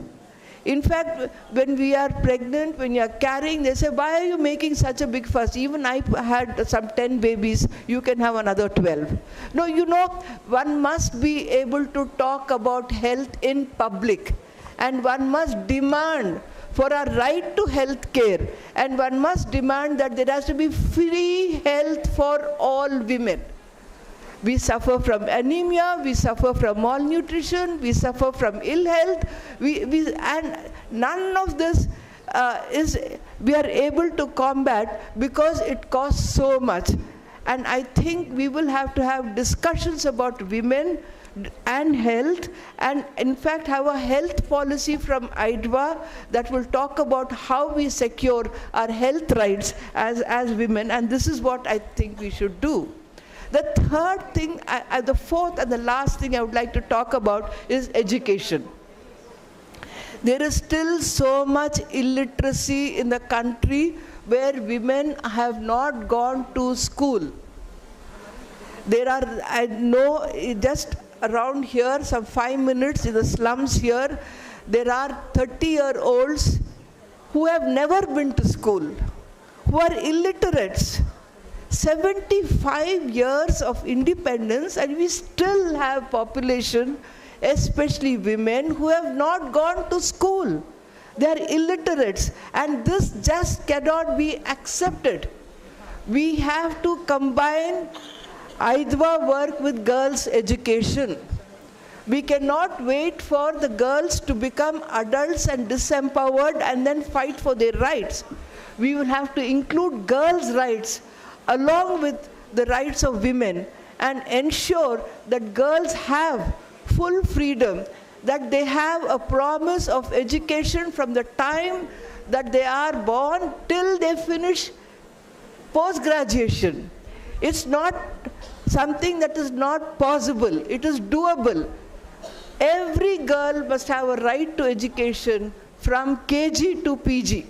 In fact, when we are pregnant, when you are carrying, they say, why are you making such a big fuss? Even I had some 10 babies, you can have another 12. No, you know, one must be able to talk about health in public. And one must demand for our right to health care. And one must demand that there has to be free health for all women. We suffer from anemia, we suffer from malnutrition, we suffer from ill health, and none of this we are able to combat because it costs so much. And I think we will have to have discussions about women and health, and in fact have a health policy from AIDWA that will talk about how we secure our health rights as women, and this is what I think we should do. The third thing, the fourth and the last thing I would like to talk about is education. There is still so much illiteracy in the country where women have not gone to school. There are, I know, just around here, some 5 minutes in the slums here, there are 30-year-olds who have never been to school, who are illiterates. 75 years of independence, and we still have population, especially women, who have not gone to school. They are illiterates, and this just cannot be accepted. We have to combine AIDWA work with girls' education. We cannot wait for the girls to become adults and disempowered and then fight for their rights. We will have to include girls' rights along with the rights of women and ensure that girls have full freedom. that they have a promise of education from the time that they are born till they finish post-graduation. It's not something that is not possible. It is doable. Every girl must have a right to education from KG to PG.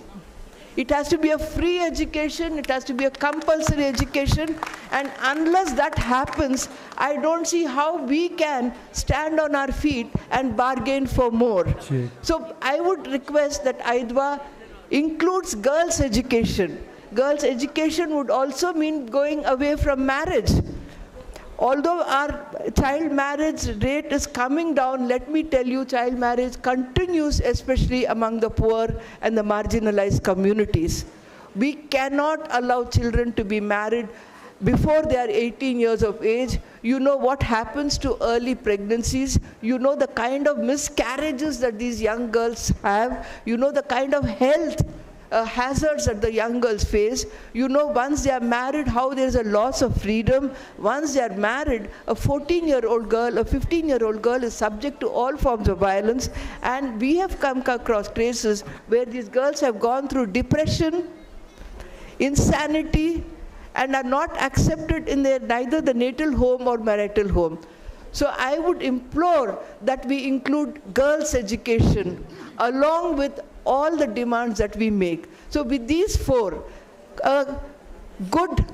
It has to be a free education, it has to be a compulsory education, and unless that happens, I don't see how we can stand on our feet and bargain for more. Sure. So I would request that AIDWA includes girls' education. Girls' education would also mean going away from marriage. Although our child marriage rate is coming down, let me tell you, child marriage continues, especially among the poor and the marginalized communities. We cannot allow children to be married before they are 18 years of age. You know what happens to early pregnancies. You know the kind of miscarriages that these young girls have. You know the kind of health hazards that the young girls face. You know, once they are married, how there is a loss of freedom. Once they are married, a 14-year-old girl, a 15-year-old girl is subject to all forms of violence. And we have come across cases where these girls have gone through depression, insanity, and are not accepted in their neither the natal home or marital home. So I would implore that we include girls' education along with all the demands that we make. So with these four, a good,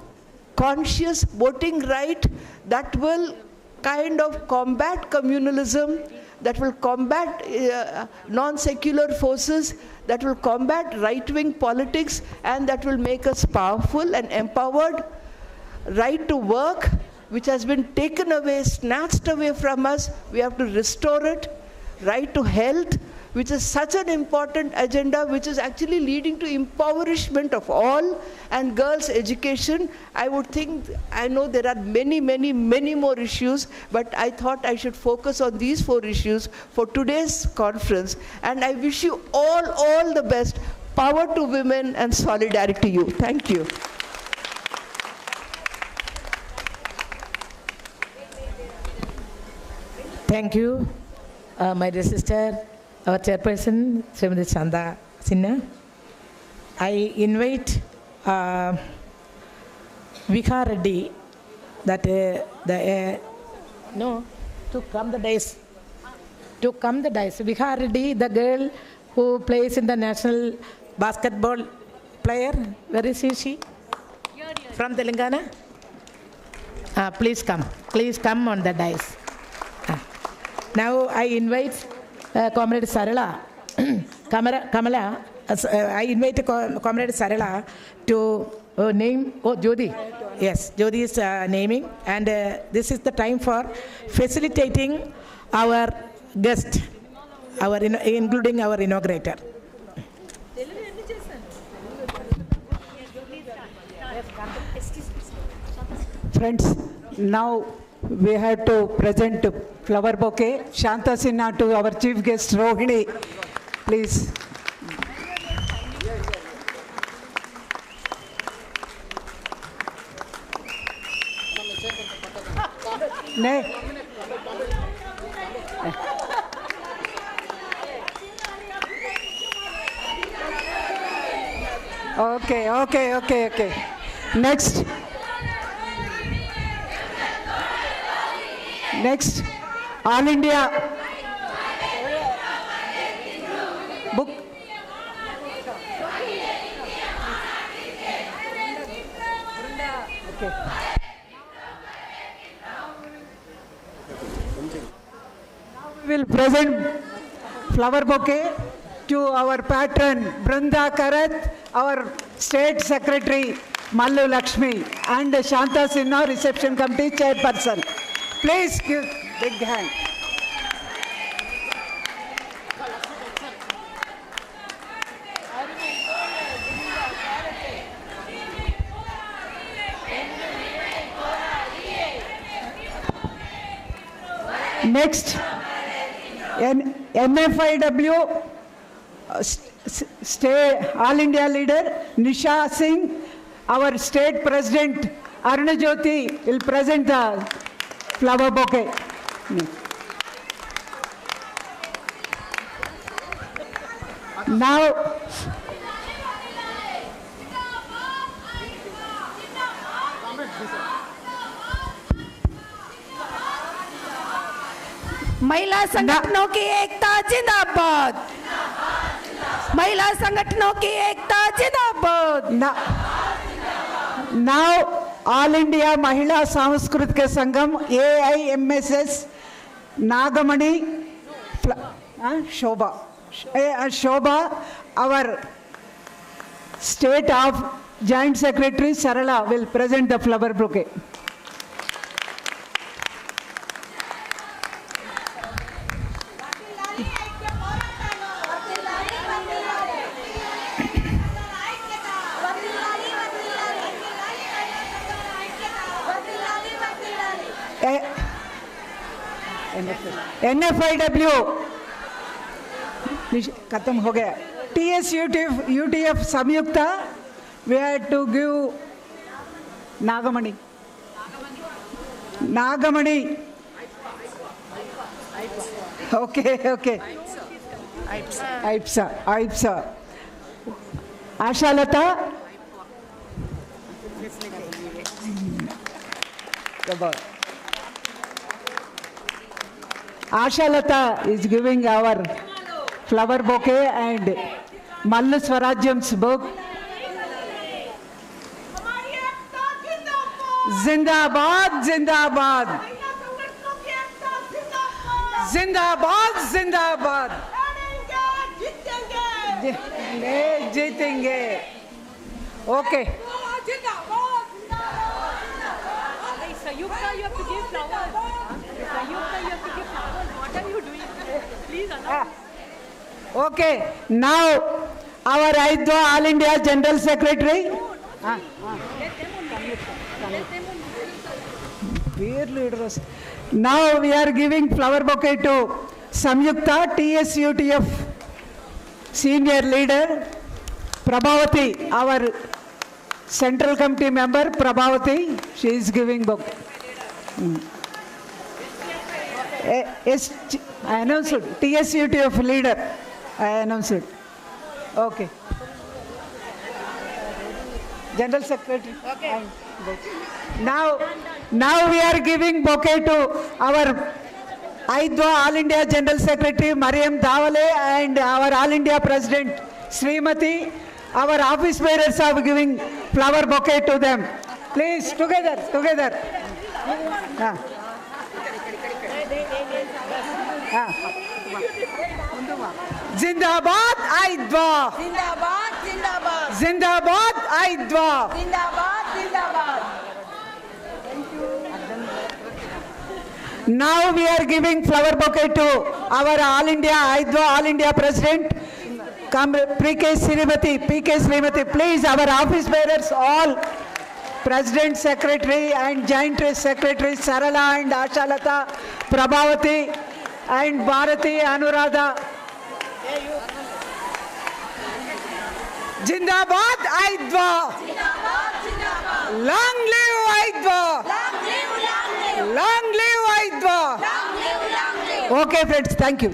conscious voting right that will kind of combat communalism, that will combat non-secular forces, that will combat right-wing politics, and that will make us powerful and empowered. Right to work, which has been taken away, snatched away from us, we have to restore it. Right to health, which is such an important agenda, which is actually leading to impoverishment of all, and girls' education. I would think, I know there are many, many, many more issues, but I thought I should focus on these four issues for today's conference. And I wish you all the best. Power to women and solidarity to you. Thank you. Thank you, my dear sister, our chairperson, Srimati Chanda Sinha. I invite Vikha Reddy to come the dais. Vikha Reddy, the girl who plays in the national basketball player. Where is she? From Telangana? Please come on the dais. Now I invite Comrade Sarala, Kamala, I invite Comrade Sarala to name, Jyoti. Yes, Jyoti is naming, and this is the time for facilitating our guest, including our inaugurator. Friends, now we have to present flower bouquet, Shanta Sinha, to our chief guest Rohini. Please. Okay. Next, All India book. Okay. We will present flower bouquet to our patron Branda Karat, our state secretary Mallu Lakshmi, and Shanta Sinha, reception committee chairperson. Please give big hand. Next, MFIW All India leader Nisha Singh, our state president Arunajyoti will present the flower bouquet. Now, महिला संगठनों की एकता जिंदाबाद। महिला संगठनों की एकता जिंदाबाद। now All India Mahila Sanskritika Sangam AIMSS Nagamani Shobha, our State of Joint Secretary Sarala will present the flower bouquet. NFIW खत्म हो गया. TSUTF Sanyukta we had to give Nagamani. Okay. AIPSA. Ashalata. Ashalata is giving our flower bouquet and Mallu Swarajyam's book. Zindabad, Zindabad. Zindabad, Zindabad. Jeetenge. Okay. Sayukta, you have to give flowers. Sayukta, you have to give flowers. What are you doing? Please allow. Okay. Now, our AIDWA All India General Secretary. Now we are giving flower bouquet to Samyukta, TSUTF Senior Leader, Prabhavati, our Central Committee member, Prabhavati, she is giving bouquet. Yes, I announced it. TSUTF leader, I announced it. Okay. General Secretary. Okay. Now we are giving bouquet to our AIDWA All India General Secretary Mariam Davale and our All India President Srimati. Our office bearers are giving flower bouquet to them. Please, together. Zindabad AIDWA. Zindabad AIDWA. Now we are giving flower bouquet to our All India AIDWA All India President PK Srimati. Please, our office bearers all, President, Secretary and Joint Secretary Sarala and Ashalata, Prabhavati and Bharati Anuradha. Jindabad AIDWA. Long live AIDWA. Long live AIDWA. Okay friends, thank you.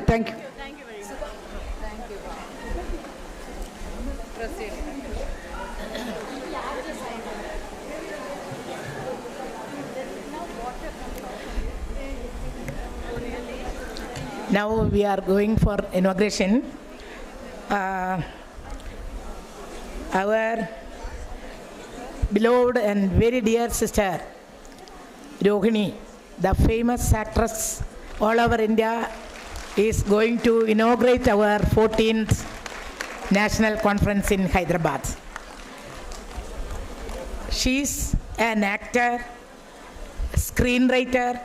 Now we are going for inauguration. Our beloved and very dear sister Rohini, the famous actress all over India, is going to inaugurate our 14th National Conference in Hyderabad. She's an actor, screenwriter,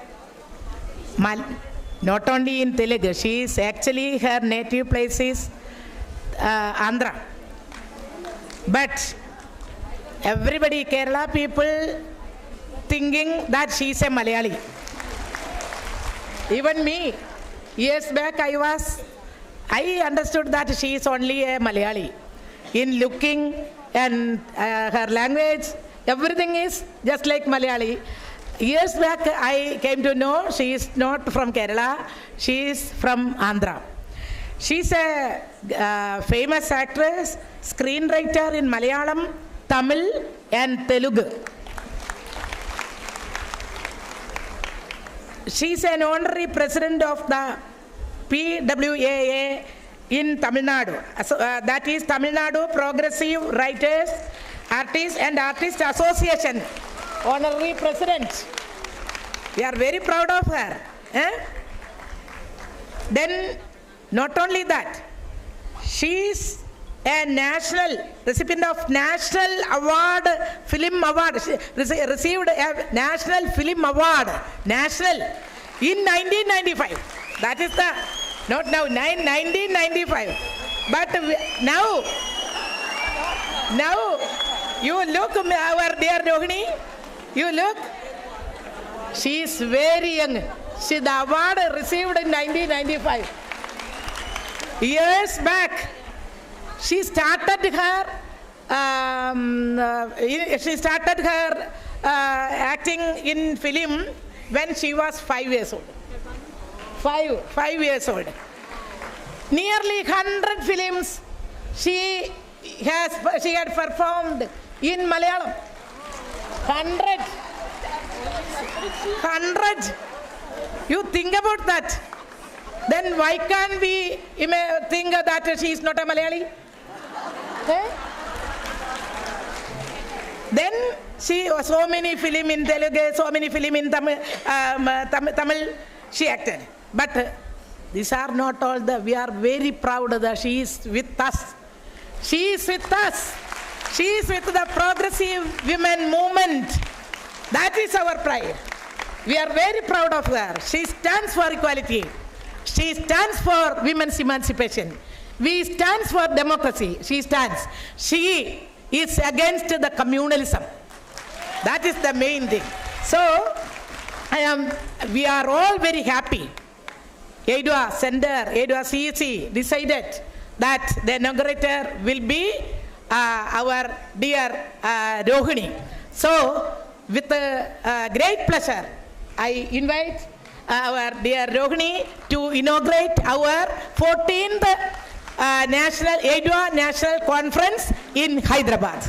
not only in Telugu, she is actually, her native place is Andhra. But everybody, Kerala people, thinking that she is a Malayali. Even me, years back I understood that she is only a Malayali. In looking and her language, everything is just like Malayali. Years back I came to know she is not from Kerala, she is from Andhra. She's a famous actress, screenwriter in Malayalam, Tamil and Telugu. She's an honorary president of the PWAA in Tamil Nadu. That is Tamil Nadu Progressive Writers, Artists and Artist Association. Honorary president. We are very proud of her. Then, not only that, she is a national recipient of National Award, Film Award. She received a National Film Award, national, in 1995. That is the, not now, 1995. But now, you look, our dear Rohini, you look, she is very young. She, the award received in 1995. Years back, she started her acting in film when she was 5 years old. 5 years old. Nearly 100 films she had performed in Malayalam. 100. You think about that. Then why can't we think that she is not a Malayali? Then she so many film in Telugu, so many film in Tamil, she acted. But these are not all we are very proud that she is with us. She is with us. She is with the progressive women movement. That is our pride. We are very proud of her. She stands for equality. She stands for women's emancipation. We stand for democracy. She stands. She is against the communalism. That is the main thing. So, we are all very happy. AIDWA Center, AIDWA CEC decided that the inaugurator will be our dear Rohini. So, with great pleasure, I invite our dear Rohini to inaugurate our 14th National AIDWA National Conference in Hyderabad.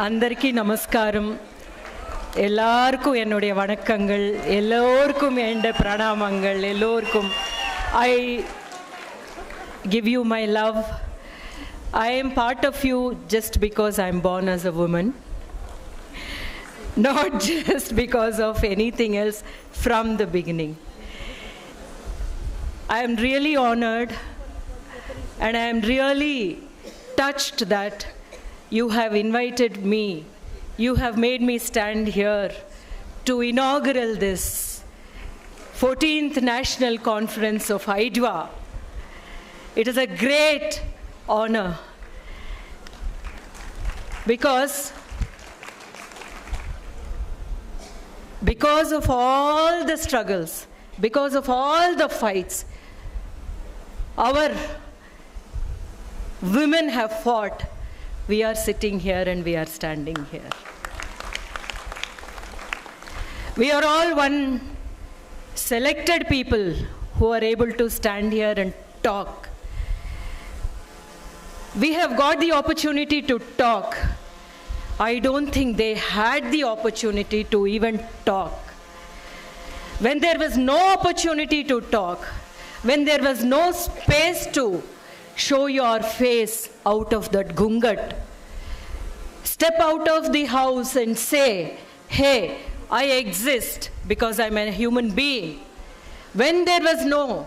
అందరికీ నమస్కారం எல்லாருக்கும் என்னுடைய வணக்கங்கள் எல்லோருக்கும் என்னுடைய பிரணாமங்கள் எல்லோருக்கும் I give you my love. I am part of you just because I am born as a woman, not just because of anything else from the beginning. I am really honored and I am really touched that you have invited me. You have made me stand here to inaugural this 14th National Conference of AIDWA. It is a great honor because of all the struggles, because of all the fights, our women have fought. We are sitting here and we are standing here. We are all one selected people who are able to stand here and talk. We have got the opportunity to talk. I don't think they had the opportunity to even talk. When there was no opportunity to talk, when there was no space to show your face out of that gungat, step out of the house and say, hey, I exist because I'm a human being. When there was no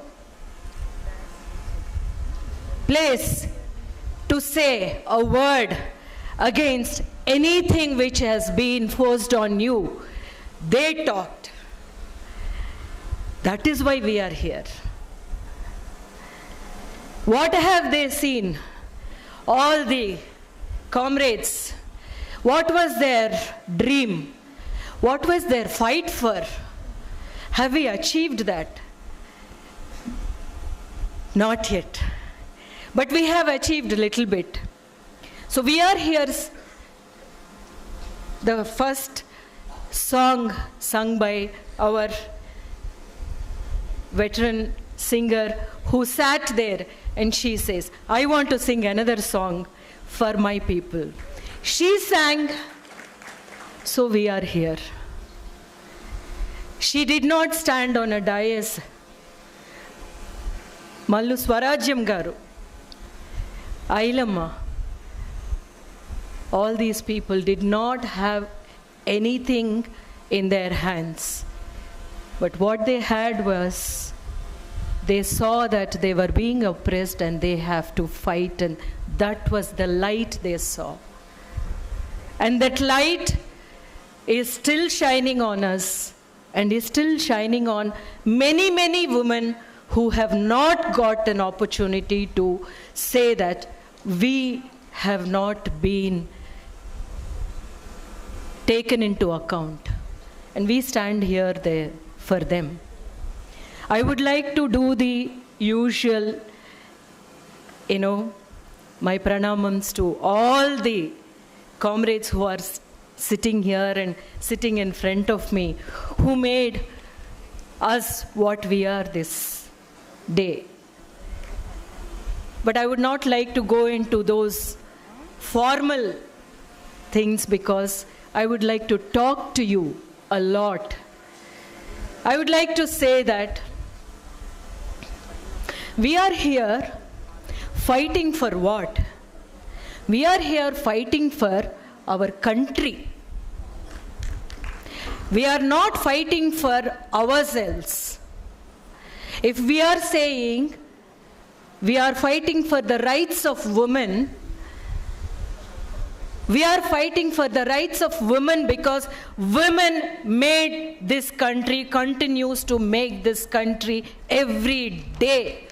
place to say a word against anything which has been forced on you, they talked. That is why we are here. What have they seen? All the comrades, what was their dream? What was their fight for? Have we achieved that? Not yet. But we have achieved a little bit. So we are here. The first song sung by our veteran singer who sat there, and she says, I want to sing another song for my people. She sang, so we are here. She did not stand on a dais. Mallu Swarajyam Garu, Ailamma, all these people did not have anything in their hands. But what they had was, they saw that they were being oppressed and they have to fight, and that was the light they saw. And that light is still shining on us and is still shining on many, many women who have not got an opportunity to say that we have not been taken into account. And we stand here there for them. I would like to do the usual, my pranamams to all the comrades who are sitting here and sitting in front of me, who made us what we are this day. But I would not like to go into those formal things, because I would like to talk to you a lot. I would like to say that we are here fighting for what? We are here fighting for our country. We are not fighting for ourselves. If we are saying we are fighting for the rights of women, we are fighting for the rights of women because women made this country, continues to make this country every day.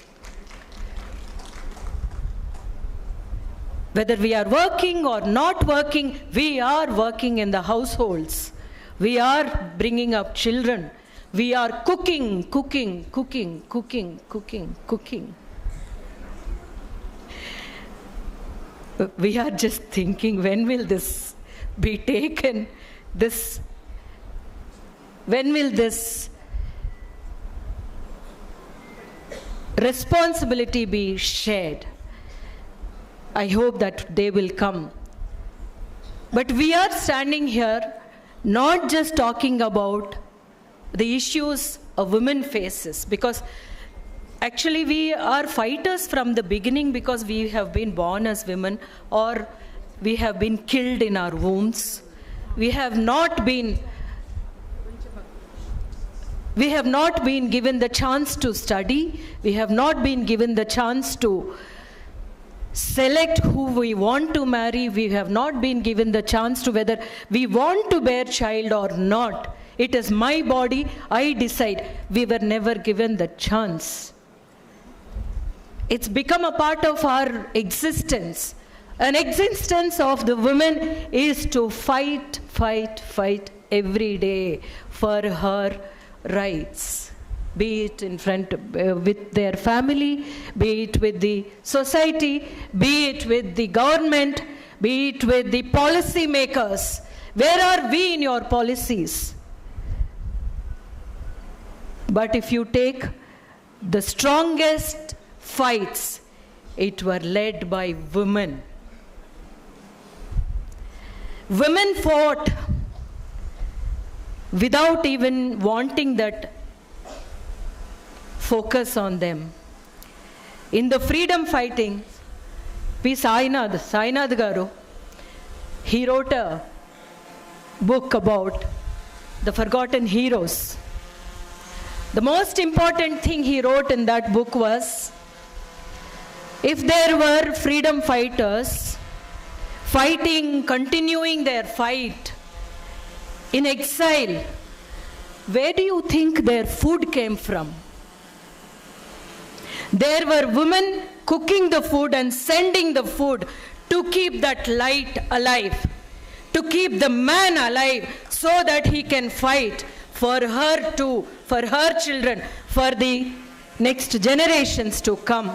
Whether we are working or not working, we are working in the households. We are bringing up children. We are cooking. We are just thinking, when will this be taken? When will this responsibility be shared? I hope that day will come. But we are standing here not just talking about the issues a woman faces, because actually we are fighters from the beginning, because we have been born as women, or we have been killed in our wombs. We have not been given the chance to study. We have not been given the chance to select who we want to marry. We have not been given the chance to whether we want to bear child or not. It is my body, I decide. We were never given the chance. It's become a part of our existence. An existence of the woman is to fight every day for her rights. Be it in front with their family, be it with the society, be it with the government, be it with the policy makers. Where are we in your policies? But if you take the strongest fights, it were led by women. Women fought without even wanting that focus on them. In the freedom fighting, P. Sainath Garu, he wrote a book about the forgotten heroes. The most important thing he wrote in that book was, if there were freedom fighters fighting, continuing their fight in exile, where do you think their food came from? There were women cooking the food and sending the food to keep that light alive, to keep the man alive, so that he can fight for her too, for her children, for the next generations to come.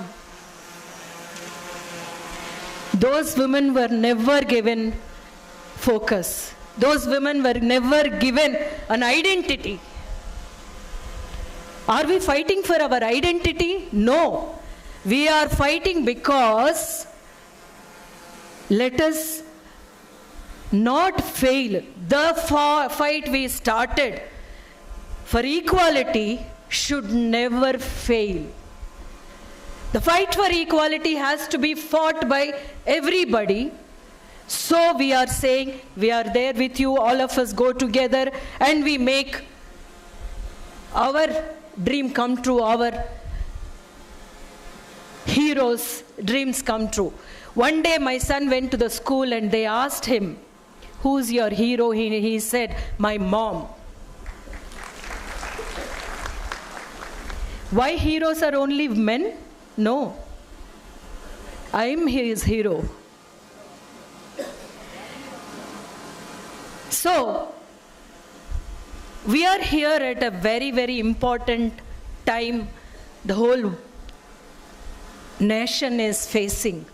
Those women were never given focus. Those women were never given an identity. Are we fighting for our identity? No. We are fighting because let us not fail. The fight we started for equality should never fail. The fight for equality has to be fought by everybody. So we are saying, we are there with you, all of us go together and we make our dream come true, our heroes' dreams come true. One day my son went to the school and they asked him, who's your hero? He said, my mom. Why heroes are only men? No. I'm his hero. So, we are here at a very, very important time the whole nation is facing.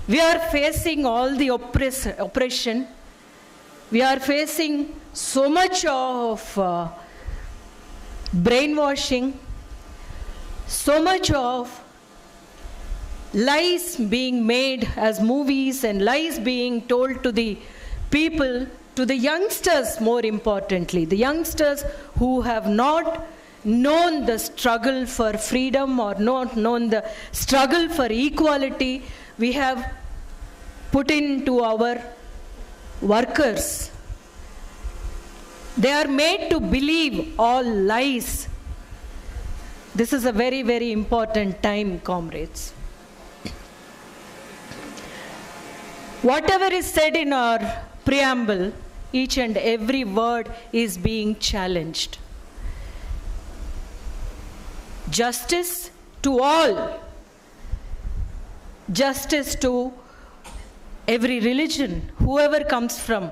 We are facing all the oppression. We are facing so much of brainwashing, so much of lies being made as movies and lies being told to the people, to the youngsters more importantly, the youngsters who have not known the struggle for freedom or not known the struggle for equality, we have put into our workers. They are made to believe all lies. This is a very, very important time, comrades. Whatever is said in our preamble, each and every word is being challenged. Justice to all. Justice to every religion, whoever comes from,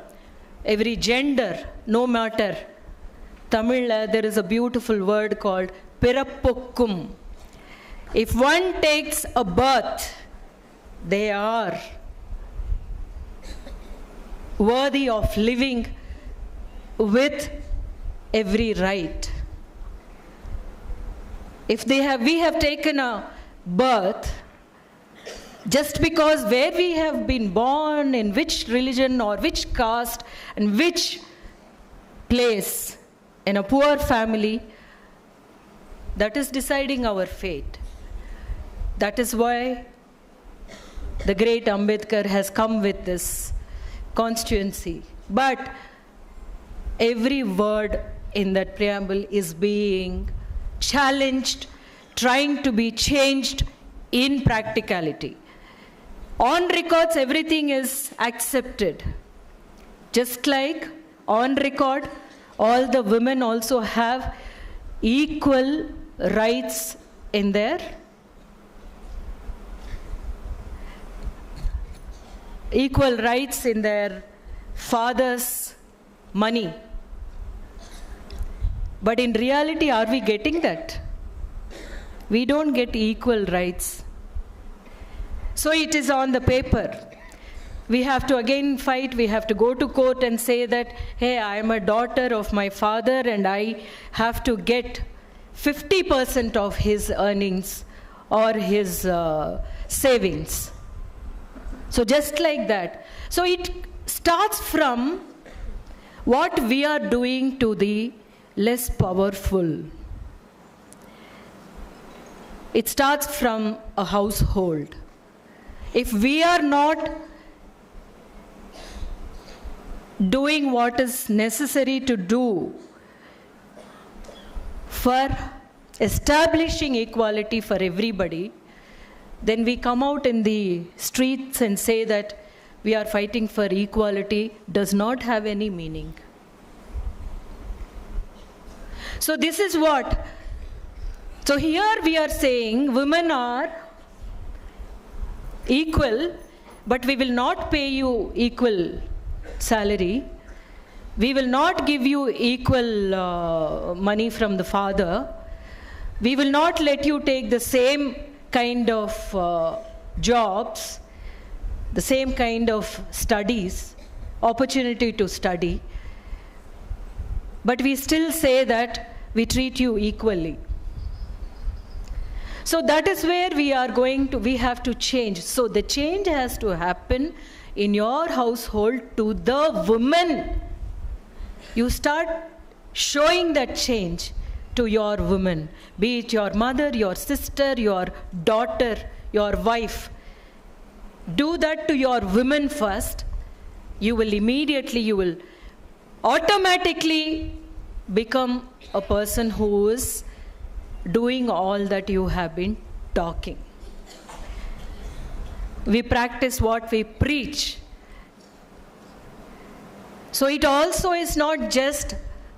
every gender, no matter. Tamil, there is a beautiful word called Pirappokkum. If one takes a birth, they are worthy of living with every right. If we have taken a birth, just because where we have been born, in which religion or which caste and which place, in a poor family, that is deciding our fate. That is why the great Ambedkar has come with this constituency. But every word in that preamble is being challenged, trying to be changed in practicality. On records, everything is accepted. Just like on record, all the women also have equal rights in their father's money. But in reality, are we getting that? We don't get equal rights. So it is on the paper. We have to again fight, we have to go to court and say that, hey, I am a daughter of my father and I have to get 50% of his earnings or his savings. So just like that. So it starts from what we are doing to the less powerful. It starts from a household. If we are not doing what is necessary to do for establishing equality for everybody, then we come out in the streets and say that we are fighting for equality does not have any meaning. So this is what. So here we are saying women are equal, but we will not pay you equal salary. we will not give you equal money from the father. We will not let you take the same kind of jobs, the same kind of studies, opportunity to study. But we still say that we treat you equally. So that is where we have to change. So the change has to happen in your household to the women. You start showing that change to your women, be it your mother, your sister, your daughter, your wife. Do that to your women first. You will automatically become a person who is doing all that you have been talking. We practice what we preach. So it also is not just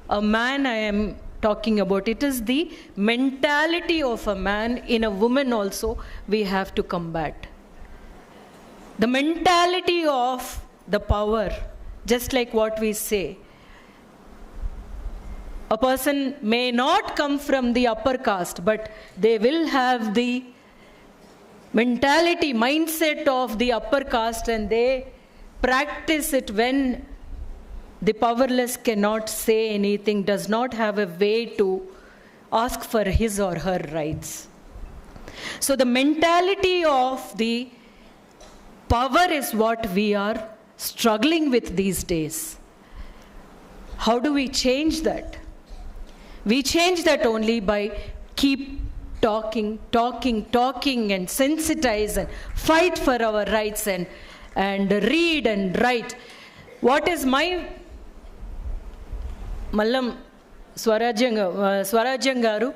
a man I am talking about. It is the mentality of a man in a woman also we have to combat. The mentality of the power, just like what we say. A person may not come from the upper caste, but they will have the mentality, mindset of the upper caste, and they practice it when the powerless cannot say anything, does not have a way to ask for his or her rights. So the mentality of the power is what we are struggling with these days. How do we change that? We change that only by keep talking and sensitize and fight for our rights and read and write. What is my Mallam Swarajyan Garu?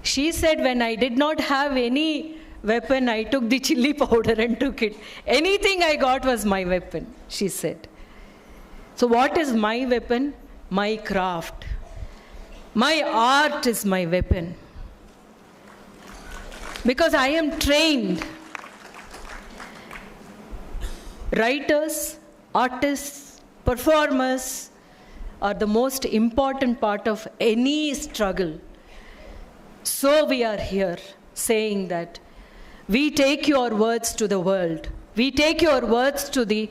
She said, when I did not have any weapon, I took the chili powder and took it. Anything I got was my weapon, she said. So what is my weapon? My craft. My art is my weapon. Because I am trained. Writers, artists, performers are the most important part of any struggle. So we are here saying that we take your words to the world. We take your words to the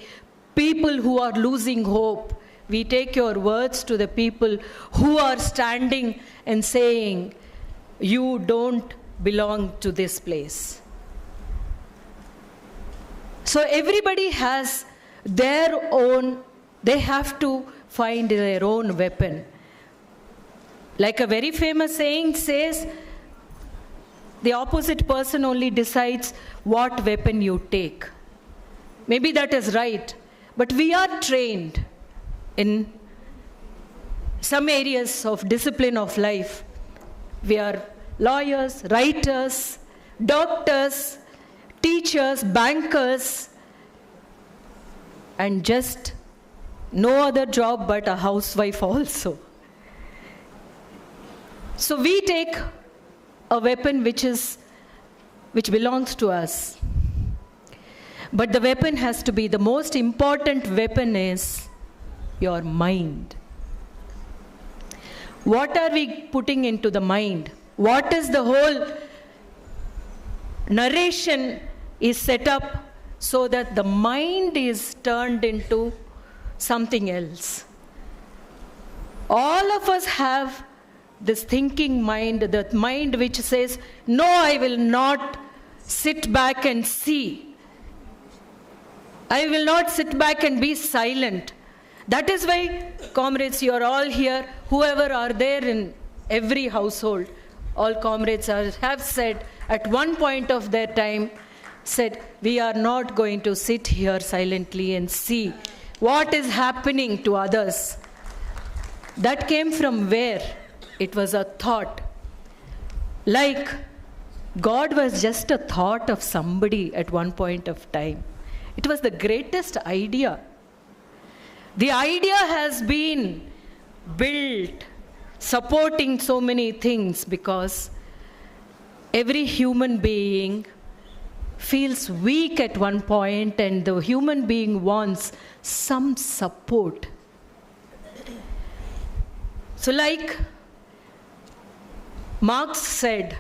people who are losing hope. We take your words to the people who are standing and saying, you don't belong to this place. So everybody has their own, they have to find their own weapon. Like a very famous saying says, the opposite person only decides what weapon you take. Maybe that is right, but we are trained in some areas of discipline of life. We are lawyers, writers, doctors, teachers, bankers, and just no other job but a housewife also. So we take a weapon which belongs to us. But the weapon has to be, the most important weapon is your mind. What are we putting into the mind? What is the whole narration is set up so that the mind is turned into something else. All of us have this thinking mind, that mind which says, no, I will not sit back and see. I will not sit back and be silent. That is why, comrades, you are all here, whoever are there in every household, all comrades have said at one point of their time, said, we are not going to sit here silently and see what is happening to others. That came from where? It was a thought. Like God was just a thought of somebody at one point of time. It was the greatest idea. The idea has been built, supporting so many things, because every human being feels weak at one point, and the human being wants some support. So like Marx said,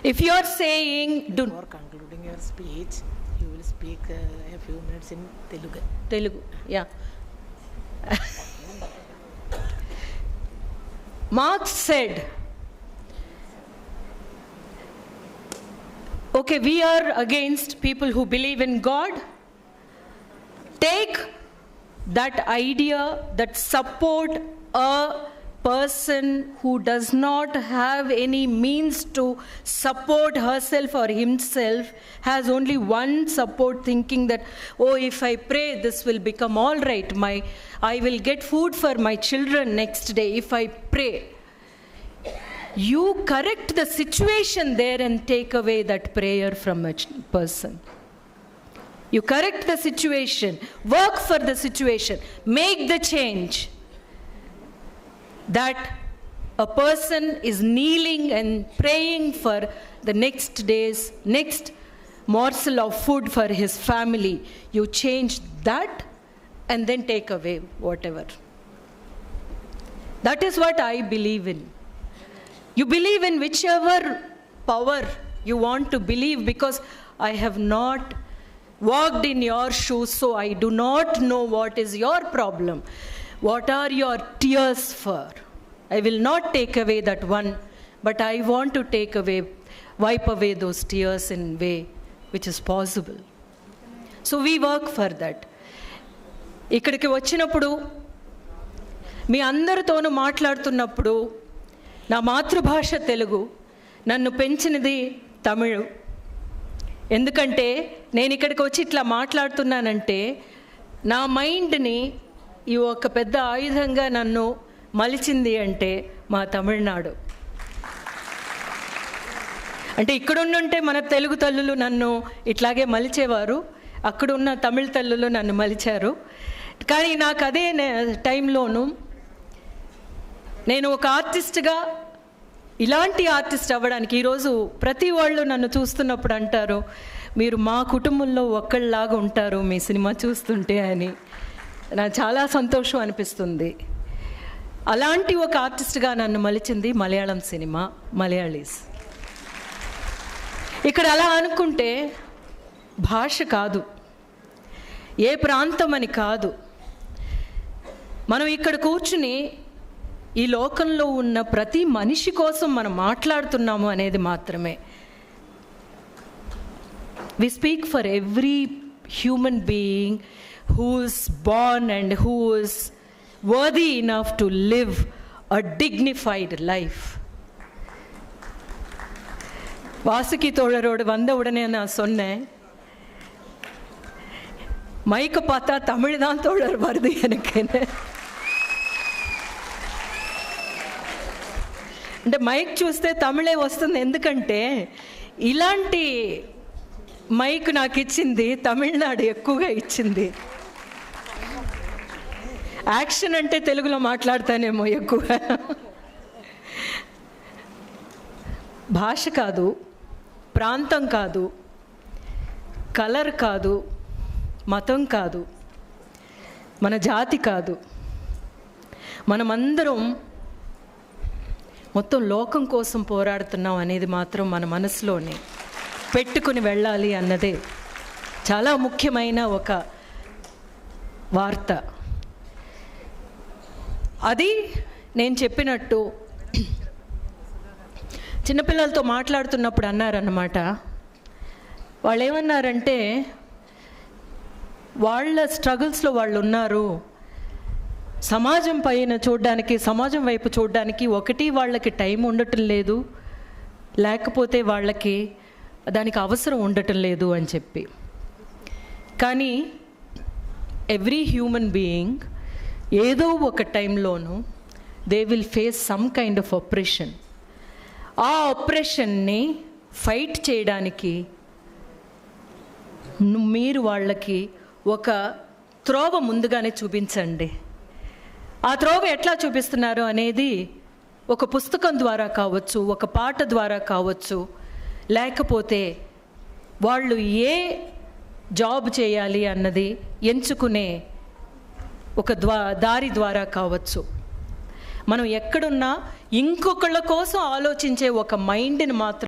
if you are saying... Before concluding your speech, you will speak a few minutes in Telugu. Telugu, yeah. Marx said, okay, we are against people who believe in God. Take that idea that support a person who does not have any means to support herself or himself, has only one support, thinking that, oh, if I pray, this will become all right. I will get food for my children next day if I pray. You correct the situation there and take away that prayer from a person. You correct the situation, work for the situation, make the change. That a person is kneeling and praying for the next morsel of food for his family. You change that and then take away whatever. That is what I believe in. You believe in whichever power you want to believe, because I have not walked in your shoes, so I do not know what is your problem. What are your tears for? I will not take away that one, but I want to wipe away those tears in a way which is possible. So we work for that. ఇక్కడికి వచ్చినప్పుడు మీ అందరితోనూ మాట్లాడుతున్నప్పుడు నా మాతృభాష తెలుగు, నన్ను పెంచినది తమిళ్. ఎందుకంటే నేను ఇక్కడికి వచ్చి ఇట్లా మాట్లాడుతున్నానంటే నా మైండ్ని ఈ ఒక పెద్ద ఆయుధంగా నన్ను మలిచింది అంటే మా తమిళనాడు. అంటే ఇక్కడున్నుంటే మన తెలుగు తల్లులు నన్ను ఇట్లాగే మలిచేవారు, అక్కడున్న తమిళ తల్లులు నన్ను మలిచారు. కానీ నాకు అదే టైంలోనూ నేను ఒక ఆర్టిస్ట్గా ఇలాంటి ఆర్టిస్ట్ అవ్వడానికి, ఈరోజు ప్రతి వాళ్ళు నన్ను చూస్తున్నప్పుడు అంటారు, మీరు మా కుటుంబంలో ఒక్కళ్ళలాగా ఉంటారు మీ సినిమా చూస్తుంటే అని. నాకు చాలా సంతోషం అనిపిస్తుంది. అలాంటి ఒక ఆర్టిస్ట్గా నన్ను మలిచింది మలయాళం సినిమా, మలయాళీస్. ఇక్కడ అలా అనుకుంటే భాష కాదు, ఏ ప్రాంతం అని కాదు, మనం ఇక్కడ కూర్చుని ఈ లోకంలో ఉన్న ప్రతి మనిషి కోసం మనం మాట్లాడుతున్నాము అనేది మాత్రమే. We speak for every human being who is born and who is worthy enough to live a dignified life. Vasuki தோழரோடு வந்த உடனே நான் சொன்னேன், மைக்கை பார்த்தா தமிழ் தான் தோழர் வருது எனக்கு. అంటే మైక్ చూస్తే తమిళే వస్తుంది, ఎందుకంటే ఇలాంటి మైక్ నాకు ఇచ్చింది తమిళనాడు ఎక్కువగా ఇచ్చింది. యాక్షన్ అంటే తెలుగులో మాట్లాడతానేమో ఎక్కువగా. భాష కాదు, ప్రాంతం కాదు, కలర్ కాదు, మతం కాదు, మన జాతి కాదు, మనమందరం మొత్తం లోకం కోసం పోరాడుతున్నాం అనేది మాత్రం మన మనసులోనే పెట్టుకుని వెళ్ళాలి అన్నదే చాలా ముఖ్యమైన ఒక వార్త. అది నేను చెప్పినట్టు చిన్నపిల్లలతో మాట్లాడుతున్నప్పుడు అన్నారన్నమాట. వాళ్ళు ఏమన్నారంటే, వాళ్ళ స్ట్రగుల్స్లో వాళ్ళు ఉన్నారు, సమాజం పైన చూడడానికి, సమాజం వైపు చూడడానికి ఒకటి వాళ్ళకి టైం ఉండటం లేదు, లేకపోతే వాళ్ళకి దానికి అవసరం ఉండటం లేదు అని చెప్పి. కానీ ఎవ్రీ హ్యూమన్ బీయింగ్ ఏదో ఒక టైంలోనూ they will face some kind of operation. ఆ ఆపరేషన్ని ఫైట్ చేయడానికి మీరు వాళ్ళకి ఒక త్రోవ ముందుగానే చూపించండి. ఆ త్రోవ ఎట్లా చూపిస్తున్నారు అనేది ఒక పుస్తకం ద్వారా కావచ్చు, ఒక పాట ద్వారా కావచ్చు, లేకపోతే వాళ్ళు ఏ జాబ్ చేయాలి అన్నది ఎంచుకునే ఒక దారి ద్వారా కావచ్చు. మనం ఎక్కడున్నా ఇంకొకళ్ళ కోసం ఆలోచించే ఒక మైండ్ని మాత్రం